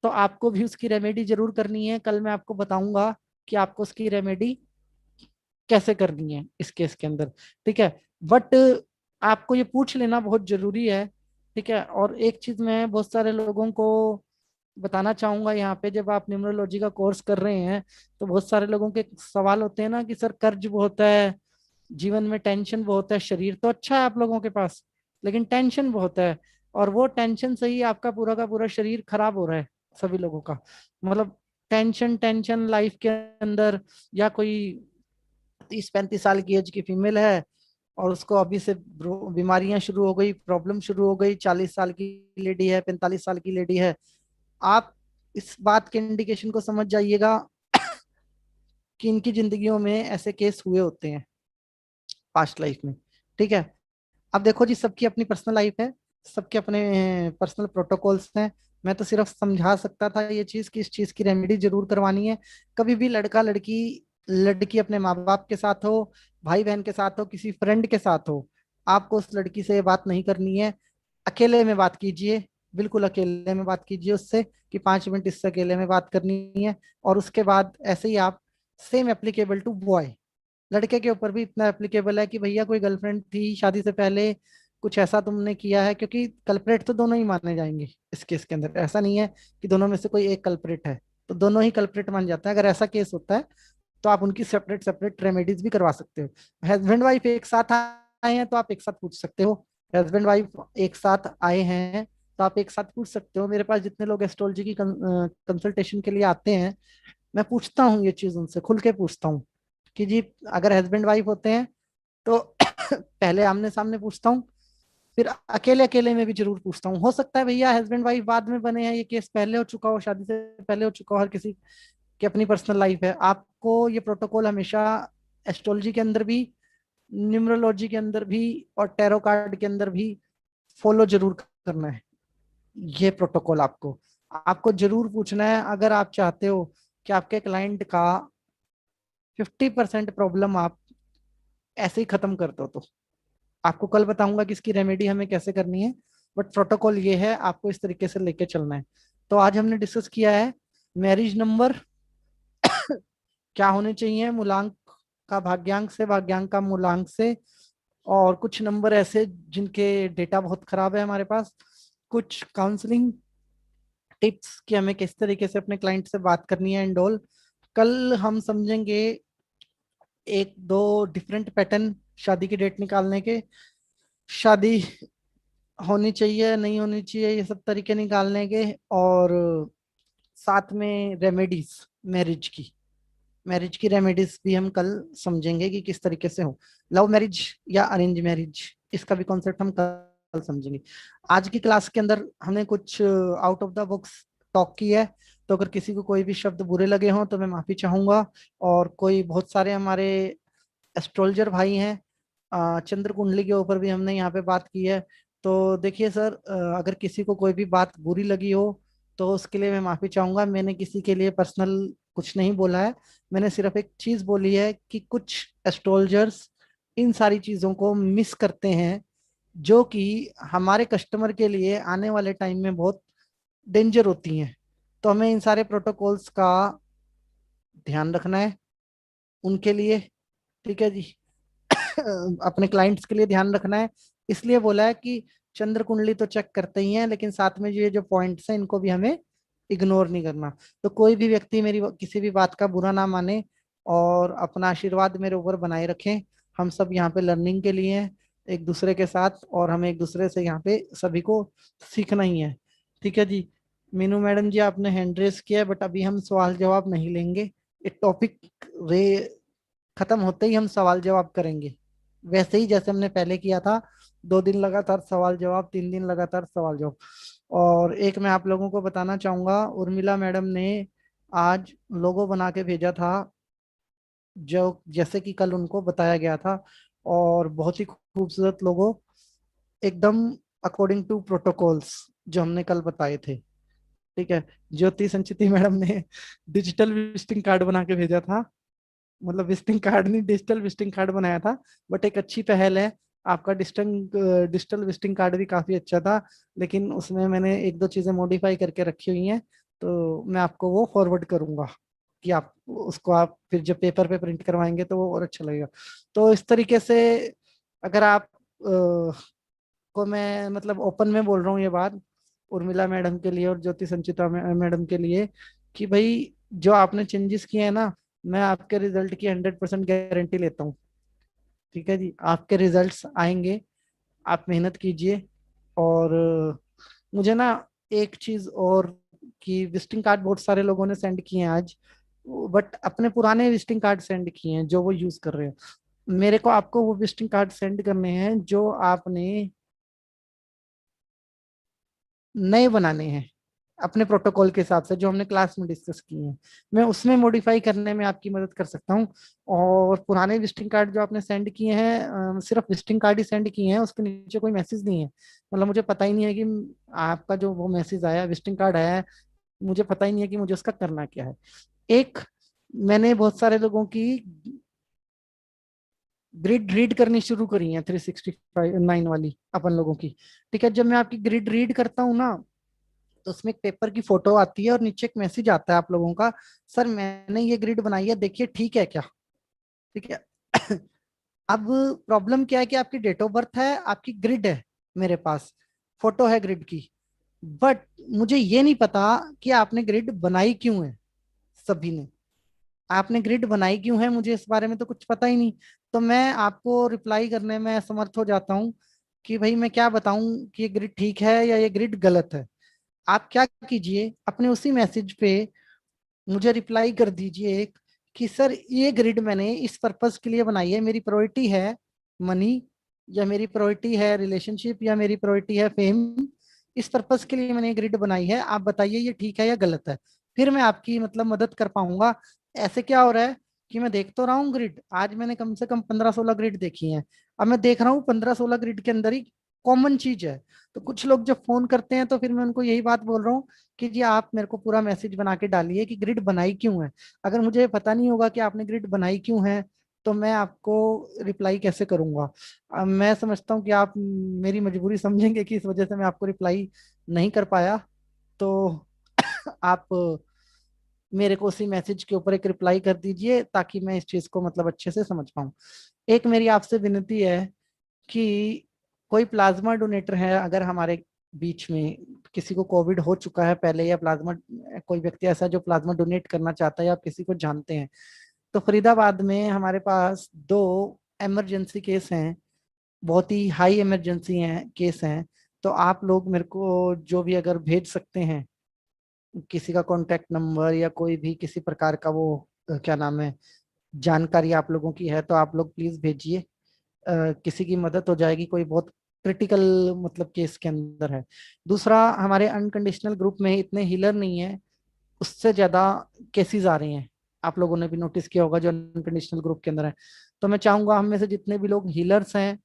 तो आपको भी उसकी रेमेडी जरूर करनी है। कल मैं आपको बताऊंगा कि आपको उसकी रेमेडी कैसे करनी है इस केस के अंदर। ठीक है, बट आपको ये पूछ लेना बहुत जरूरी है। ठीक है, और एक चीज मैं बहुत सारे लोगों को बताना चाहूंगा यहाँ पे, जब आप न्यूमरोलॉजी का कोर्स कर रहे हैं तो बहुत सारे लोगों के सवाल होते हैं ना कि सर कर्ज बहुत है, जीवन में टेंशन बहुत है, शरीर तो अच्छा है आप लोगों के पास लेकिन टेंशन बहुत है, और वो टेंशन से ही आपका पूरा का पूरा शरीर खराब हो रहा है सभी लोगों का। मतलब टेंशन टेंशन लाइफ के अंदर, या कोई 30-35 साल की एज की फीमेल है और उसको अभी से बीमारियां शुरू हो गई, प्रॉब्लम शुरू हो गई, 40 साल की लेडी है, 45 साल की लेडी है, आप इस बात के इंडिकेशन को समझ जाइएगा कि इनकी जिंदगियों में ऐसे केस हुए होते हैं पास्ट लाइफ में। ठीक है, अब देखो जी, सबकी अपनी पर्सनल लाइफ है, सबके अपने पर्सनल प्रोटोकॉल्स हैं। मैं तो सिर्फ समझा सकता था ये चीज कि इस चीज की रेमेडी जरूर करवानी है। कभी भी लड़का लड़की, लड़की अपने माँ बाप के साथ हो, भाई बहन के साथ हो, किसी फ्रेंड के साथ हो, आपको उस लड़की से ये बात नहीं करनी है। अकेले में बात कीजिए, बिल्कुल अकेले में बात कीजिए उससे, कि 5 मिनट इससे अकेले में बात करनी है। और उसके बाद ऐसे ही आप, सेम एप्लीकेबल टू बॉय, लड़के के ऊपर भी इतना एप्लीकेबल है कि भैया कोई गर्लफ्रेंड थी शादी से पहले, कुछ ऐसा तुमने किया है, क्योंकि कल्प्रेट तो दोनों ही माने जाएंगे इस केस के अंदर। ऐसा नहीं है कि दोनों में से कोई एक कल्प्रेट है, तो दोनों ही कल्प्रेट मान जाते हैं। अगर ऐसा केस होता है तो आप उनकी सेपरेट सेपरेट रेमेडीज भी करवा सकते हो। हस्बैंड वाइफ एक साथ आए हैं तो आप एक साथ पूछ सकते हो। हस्बैंड वाइफ एक साथ आए हैं तो आप एक साथ पूछ सकते हो। मेरे पास जितने लोग एस्ट्रोलॉजी की कंसल्टेशन के लिए आते हैं, मैं पूछता हूँ ये चीज उनसे, खुल के पूछता हूँ कि जी अगर हस्बैंड वाइफ होते हैं तो पहले आमने सामने पूछता हूँ, फिर अकेले अकेले में भी जरूर पूछता हूँ। हो सकता है भैया हस्बैंड वाइफ बाद में बने हैं, ये केस पहले हो चुका हो, शादी से पहले हो चुका हो, हर किसी की अपनी पर्सनल लाइफ है। आपको ये प्रोटोकॉल हमेशा एस्ट्रोलॉजी के अंदर भी, न्यूमरोलॉजी के अंदर भी और टैरो कार्ड के अंदर भी फॉलो जरूर करना है। ये प्रोटोकॉल आपको आपको जरूर पूछना है अगर आप चाहते हो कि आपके क्लाइंट का 50% प्रॉब्लम आप ऐसे ही खत्म कर दो। तो आपको कल बताऊंगा कि इसकी रेमेडी हमें कैसे करनी है, बट प्रोटोकॉल ये है, आपको इस तरीके से लेके चलना है। तो आज हमने डिस्कस किया है मैरिज नंबर क्या होने चाहिए, मूलांक का भाग्यांक से, भाग्यांक का मूलांक से, और कुछ नंबर ऐसे जिनके डेटा बहुत खराब है हमारे पास, कुछ काउंसलिंग टिप्स कि हमें किस तरीके से अपने क्लाइंट से बात करनी है एंड ऑल। कल हम समझेंगे एक दो डिफरेंट पैटर्न शादी की डेट निकालने के, शादी होनी चाहिए नहीं होनी चाहिए ये सब तरीके निकालने के, और साथ में रेमेडीज, मैरिज की रेमेडीज भी हम कल समझेंगे कि किस तरीके से हो, लव मैरिज या अरेंज मैरिज, इसका भी कॉन्सेप्ट हम कल समझेंगे। आज की क्लास के अंदर हमने कुछ out of the box talk की है, तो अगर किसी को कोई भी शब्द बुरे लगे हों तो मैं माफी चाहूंगा। और कोई बहुत सारे हमारे एस्ट्रोलॉजर भाई हैं, चंद्र कुंडली के ऊपर भी हमने यहाँ पे बात की है। तो देखिए सर, अगर किसी को कोई भी बात बुरी लगी हो तो उसके लिए मैं माफी चाहूंगा। मैंने किसी के लिए पर्सनल कुछ नहीं बोला है, मैंने सिर्फ एक चीज बोली है कि कुछ एस्ट्रोलॉजर्स इन सारी चीजों को मिस करते हैं, जो कि हमारे कस्टमर के लिए आने वाले टाइम में बहुत डेंजर होती हैं। तो हमें इन सारे प्रोटोकॉल्स का ध्यान रखना है उनके लिए, ठीक है जी। अपने क्लाइंट्स के लिए ध्यान रखना है, इसलिए बोला है कि चंद्र कुंडली तो चेक करते ही हैं, लेकिन साथ में ये जो पॉइंट्स हैं इनको भी हमें इग्नोर नहीं करना। तो कोई भी व्यक्ति मेरी किसी भी बात का बुरा ना माने और अपना आशीर्वाद मेरे ऊपर बनाए रखें। हम सब यहाँ पे लर्निंग के लिए हैं एक दूसरे के साथ, और हमें एक दूसरे से यहाँ पे सभी को सीखना ही है, ठीक है जी। मीनू मैडम जी आपने हैंड रेस किया है, बट अभी हम सवाल जवाब नहीं लेंगे। ये टॉपिक रे खत्म होते ही हम सवाल जवाब करेंगे, वैसे ही जैसे हमने पहले किया था, 2 दिन लगातार सवाल जवाब, 3 दिन लगातार सवाल जवाब। और एक मैं आप लोगों को बताना चाहूंगा, उर्मिला मैडम ने आज लोगो बना के भेजा था, जो जैसे कि कल उनको बताया गया था, और बहुत ही खूबसूरत लोगो, एकदम अकॉर्डिंग टू प्रोटोकॉल्स जो हमने कल बताए थे, ठीक है। ज्योति संचिति मैडम ने डिजिटल विजिटिंग कार्ड बना के भेजा था, मतलब विजिटिंग कार्ड नहीं, डिजिटल विजिटिंग कार्ड बनाया था, बट एक अच्छी पहल है। आपका डिजिटल विजिटिंग कार्ड भी काफी अच्छा था, लेकिन उसमें मैंने एक दो चीजें मॉडिफाई करके रखी हुई हैं, तो मैं आपको वो फॉरवर्ड करूंगा कि आप उसको आप फिर जब पेपर पे प्रिंट करवाएंगे तो वो और अच्छा लगेगा। तो इस तरीके से अगर आप को मैं मतलब ओपन में बोल रहा हूँ ये बात उर्मिला मैडम के लिए और ज्योति संचिता मैडम के लिए, कि भाई जो आपने चेंजेस किए हैं ना, मैं आपके रिजल्ट की 100% गारंटी लेता हूँ, ठीक है जी। आपके रिजल्ट्स आएंगे, आप मेहनत कीजिए। और मुझे ना एक चीज और, कि विजिटिंग कार्ड बहुत सारे लोगों ने सेंड किए हैं आज, बट अपने पुराने विजिटिंग कार्ड सेंड किए हैं जो वो यूज कर रहे हैं। मेरे को आपको वो विजिटिंग कार्ड सेंड करने हैं जो आपने नए बनाने हैं अपने प्रोटोकॉल के हिसाब से, जो हमने क्लास में डिस्कस किए हैं। मैं उसमें मॉडिफाई करने में आपकी मदद कर सकता हूँ। और पुराने विजिटिंग कार्ड जो आपने सेंड किए हैं, सिर्फ विजिटिंग कार्ड ही सेंड किए हैं, उसके नीचे कोई मैसेज नहीं है। मतलब मुझे पता ही नहीं है कि आपका जो वो मैसेज आया, विजिटिंग कार्ड आया है, मुझे पता ही नहीं है कि मुझे उसका करना क्या है। एक मैंने बहुत सारे लोगों की ग्रिड रीड करनी शुरू करी है, 365 वाली अपन लोगों की, ठीक है। जब मैं आपकी ग्रिड रीड करता हूँ ना, तो उसमें एक पेपर की फोटो आती है और नीचे एक मैसेज आता है आप लोगों का, सर मैंने ये ग्रिड बनाई है, देखिए ठीक है क्या, ठीक है। अब प्रॉब्लम क्या है कि आपकी डेट ऑफ बर्थ है, आपकी ग्रिड है, मेरे पास फोटो है ग्रिड की, बट मुझे ये नहीं पता कि आपने ग्रिड बनाई क्यों है। सभी ने, आपने ग्रिड बनाई क्यों है, मुझे इस बारे में तो कुछ पता ही नहीं। तो मैं आपको रिप्लाई करने में असमर्थ हो जाता हूँ कि भाई मैं क्या बताऊं कि ये ग्रिड ठीक है या ये ग्रिड गलत है। आप क्या कीजिए, अपने उसी मैसेज पे मुझे रिप्लाई कर दीजिए एक, कि सर ये ग्रिड मैंने इस पर्पस के लिए बनाई है, मेरी प्रायोरिटी है मनी, या मेरी प्रायोरिटी है रिलेशनशिप, या मेरी प्रायोरिटी है फेम, इस पर्पस के लिए मैंने ये ग्रिड बनाई है, आप बताइए ये ठीक है या गलत है। फिर मैं आपकी मतलब मदद कर पाऊंगा। ऐसे क्या हो रहा है कि मैं देख तो रहा हूँ ग्रिड, आज मैंने कम से कम 15-16 ग्रिड देखी हैं। अब मैं देख रहा हूँ 15-16 ग्रिड के अंदर ही कॉमन चीज है। तो कुछ लोग जब फोन करते हैं तो फिर मैं उनको यही बात बोल रहा हूँ कि जी आप मेरे को पूरा मैसेज बना के डालिए कि ग्रिड बनाई क्यों है। अगर मुझे पता नहीं होगा कि आपने ग्रिड बनाई क्यों है, तो मैं आपको रिप्लाई कैसे करूंगा। मैं समझता हूँ कि आप मेरी मजबूरी समझेंगे कि इस वजह से मैं आपको रिप्लाई नहीं कर पाया। तो आप मेरे को उसी मैसेज के ऊपर एक रिप्लाई कर दीजिए ताकि मैं इस चीज को मतलब अच्छे से समझ पाऊँ। एक मेरी आपसे विनती है कि कोई प्लाज्मा डोनेटर है अगर हमारे बीच में, किसी को कोविड हो चुका है पहले, या प्लाज्मा, कोई व्यक्ति ऐसा जो प्लाज्मा डोनेट करना चाहता है, या आप किसी को जानते हैं, तो फरीदाबाद में हमारे पास 2 इमरजेंसी केस हैं, बहुत ही हाई इमरजेंसी हैं केस हैं। तो आप लोग मेरे को जो भी अगर भेज सकते हैं, किसी का कॉन्टेक्ट नंबर या कोई भी किसी प्रकार का वो क्या नाम है जानकारी आप लोगों की है, तो आप लोग प्लीज भेजिए। किसी की मदद हो जाएगी, कोई बहुत क्रिटिकल मतलब केस के अंदर है। दूसरा, हमारे अनकंडीशनल ग्रुप में इतने हीलर नहीं है, उससे ज्यादा केसेस आ रहे हैं। आप लोगों ने भी नोटिस किया होगा जो अनकंडीशनल ग्रुप के अंदर है। तो मैं चाहूंगा हम में से जितने भी लोग हीलर्स हैं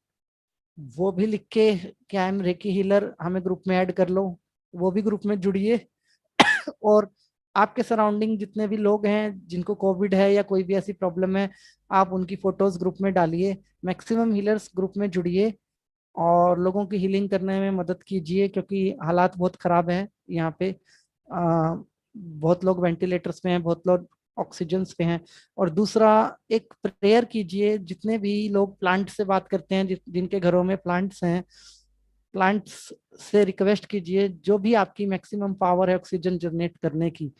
वो भी लिख के कि आई एम रेकी हीलर हमें ग्रुप में ऐड कर लो, वो भी ग्रुप में जुड़िए। और आपके सराउंडिंग जितने भी लोग हैं जिनको कोविड है या कोई भी ऐसी प्रॉब्लम है, आप उनकी फोटोज ग्रुप में डालिए। मैक्सिमम हीलर्स ग्रुप में जुड़िए और लोगों की हीलिंग करने में मदद कीजिए, क्योंकि हालात बहुत खराब हैं यहाँ पे। बहुत लोग वेंटिलेटर्स पे हैं, बहुत लोग ऑक्सीजन पे हैं। और दूसरा, एक प्रेयर कीजिए, जितने भी लोग प्लांट से बात करते हैं, जिनके घरों में प्लांट्स हैं, प्लांट्स से रिक्वेस्ट कीजिए जो भी आपकी मैक्सिमम पावर है ऑक्सीजन जनरेट करने की,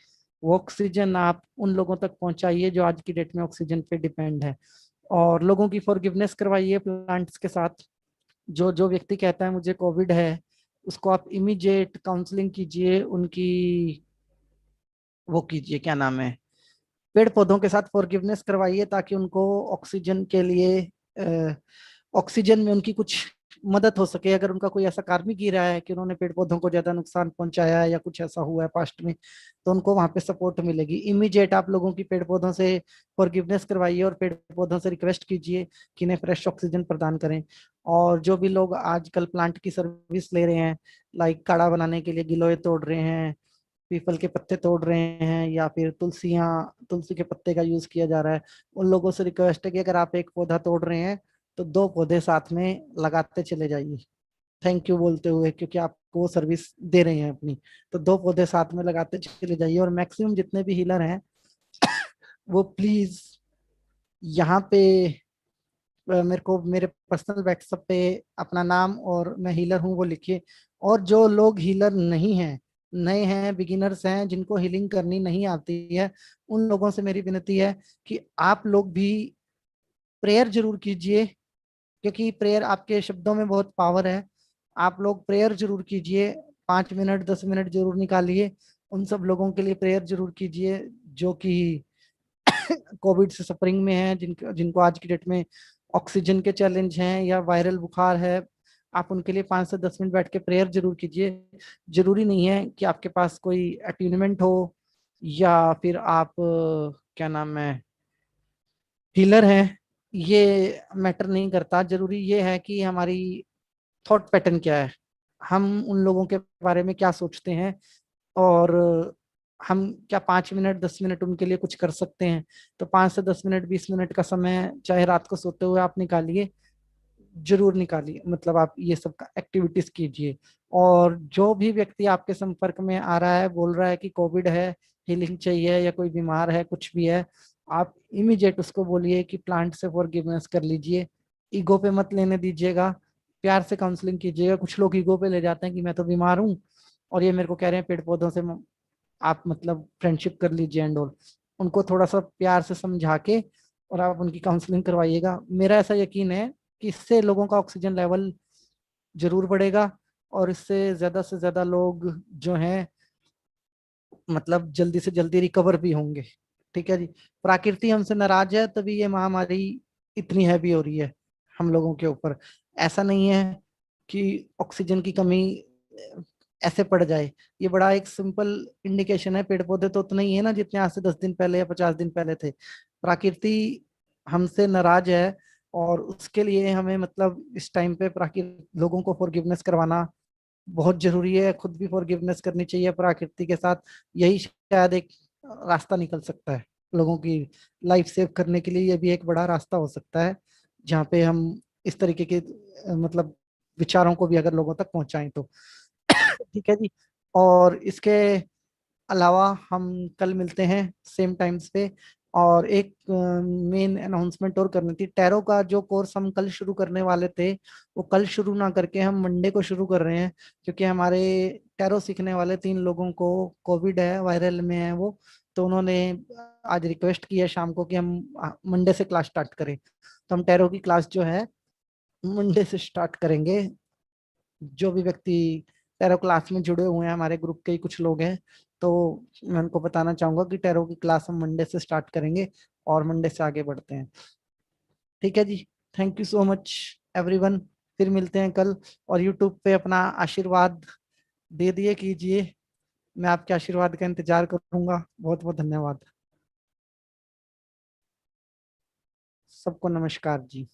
वो ऑक्सीजन आप उन लोगों तक पहुंचाइए जो आज की डेट में ऑक्सीजन पे डिपेंड है। और लोगों की फॉरगिवनेस करवाइए प्लांट्स के साथ। जो जो व्यक्ति कहता है मुझे कोविड है, उसको आप इमीडिएट काउंसलिंग कीजिए, उनकी वो कीजिए, क्या नाम है, पेड़ पौधों के साथ फॉरगिवनेस करवाइए, ताकि उनको ऑक्सीजन के लिए ऑक्सीजन में उनकी कुछ मदद हो सके। अगर उनका कोई ऐसा कार्मिक गिरा है कि उन्होंने पेड़ पौधों को ज्यादा नुकसान पहुंचाया है या कुछ ऐसा हुआ है पास्ट में, तो उनको वहां पे सपोर्ट मिलेगी। इमीडिएट आप लोगों की पेड़ पौधों से फॉरगिवनेस करवाइए और पेड़ पौधों से रिक्वेस्ट कीजिए कि इन्हें फ्रेश ऑक्सीजन प्रदान करें। और जो भी लोग आजकल प्लांट की सर्विस ले रहे हैं, लाइक काढ़ा बनाने के लिए गिलोय तोड़ रहे हैं, पीपल के पत्ते तोड़ रहे हैं, या फिर तुलसी के पत्ते का यूज किया जा रहा है, उन लोगों से रिक्वेस्ट है कि अगर आप एक पौधा तोड़ रहे हैं तो 2 पौधे साथ में लगाते चले जाइए, थैंक यू बोलते हुए, क्योंकि आपको वो सर्विस दे रहे हैं अपनी। तो 2 पौधे साथ में लगाते चले जाइए। और मैक्सिमम जितने भी हीलर हैं वो प्लीज यहाँ पे मेरे को मेरे पर्सनल व्हाट्सएप पे अपना नाम और मैं हीलर हूँ वो लिखिए। और जो लोग हीलर नहीं हैं, नए हैं, बिगिनर्स हैं, जिनको हीलिंग करनी नहीं आती है, उन लोगों से मेरी विनती है कि आप लोग भी प्रेयर जरूर कीजिए, क्योंकि प्रेयर, आपके शब्दों में बहुत पावर है। आप लोग प्रेयर जरूर कीजिए, 5 मिनट 10 मिनट जरूर निकालिए, उन सब लोगों के लिए प्रेयर जरूर कीजिए जो कि कोविड से सफरिंग में है, जिनको जिनको आज की डेट में ऑक्सीजन के चैलेंज हैं या वायरल बुखार है। आप उनके लिए 5 से 10 मिनट बैठ के प्रेयर जरूर कीजिए। जरूरी नहीं है कि आपके पास कोई अट्यूनमेंट हो या फिर आप क्या नाम है हीलर हैं, ये मैटर नहीं करता। जरूरी ये है कि हमारी थॉट पैटर्न क्या है, हम उन लोगों के बारे में क्या सोचते हैं, और हम क्या 5 मिनट 10 मिनट उनके लिए कुछ कर सकते हैं। तो 5 से 10 मिनट 20 मिनट का समय चाहे रात को सोते हुए आप निकालिए, जरूर निकालिए, मतलब आप ये सब एक्टिविटीज कीजिए। और जो भी व्यक्ति आपके संपर्क में आ रहा है, बोल रहा है कि कोविड है, हीलिंग चाहिए, या कोई बीमार है, कुछ भी है, आप इमीडिएट उसको बोलिए कि प्लांट से फॉरगिवनेस कर लीजिए, ईगो पे मत लेने दीजिएगा, प्यार से काउंसलिंग कीजिएगा। कुछ लोग ईगो पे ले जाते हैं कि मैं तो बीमार हूँ और ये मेरे को कह रहे हैं पेड़ पौधों से आप मतलब फ्रेंडशिप कर लीजिए एंड ऑल। उनको थोड़ा सा प्यार से समझा के और आप उनकी काउंसलिंग करवाइएगा। मेरा ऐसा यकीन है कि इससे लोगों का ऑक्सीजन लेवल जरूर बढ़ेगा और इससे ज्यादा से ज्यादा लोग जो हैं मतलब जल्दी से जल्दी रिकवर भी होंगे। ठीक है जी। प्रकृति हमसे नाराज है तभी ये महामारी इतनी हैवी हो रही है हम लोगों के ऊपर। ऐसा नहीं है कि ऑक्सीजन की कमी ऐसे पड़ जाए। ये बड़ा एक सिंपल इंडिकेशन है, पेड़ पौधे तो उतना ही है ना जितने आज से 10 दिन पहले या 50 दिन पहले थे। प्रकृति हमसे नाराज है और उसके लिए हमें मतलब इस टाइम पे प्रकृति लोगों को फॉरगिवनेस करवाना बहुत जरूरी है। खुद भी फॉरगिवनेस करनी चाहिए प्रकृति के साथ। यही शायद एक रास्ता निकल सकता है लोगों की लाइफ सेव करने के लिए। ये भी एक बड़ा रास्ता हो सकता है जहाँ पे हम इस तरीके के मतलब विचारों को भी अगर लोगों तक पहुंचाएं तो। ठीक है जी। और इसके अलावा हम कल मिलते हैं सेम टाइम्स पे। और एक मेन अनाउंसमेंट और करनी थी। टैरो का जो कोर्स हम कल शुरू करने वाले थे वो कल शुरू ना करके हम मंडे को शुरू कर रहे हैं, क्योंकि हमारे टैरो सीखने वाले 3 लोगों को कोविड है, वायरल में है वो। तो उन्होंने आज रिक्वेस्ट की है शाम को कि हम मंडे से क्लास स्टार्ट करें। तो हम टैरो की क्लास जो है मंडे से स्टार्ट करेंगे। जो भी व्यक्ति टैरो क्लास में जुड़े हुए हैं, हमारे ग्रुप के ही कुछ लोग हैं, तो मैं उनको बताना चाहूंगा कि टैरो की क्लास हम मंडे से स्टार्ट करेंगे और मंडे से आगे बढ़ते हैं। ठीक है जी। Thank you so much everyone. फिर मिलते हैं कल। और यूट्यूब पे अपना आशीर्वाद दे दिए कीजिए। मैं आपके आशीर्वाद का इंतजार करूंगा। बहुत बहुत धन्यवाद। सबको नमस्कार जी।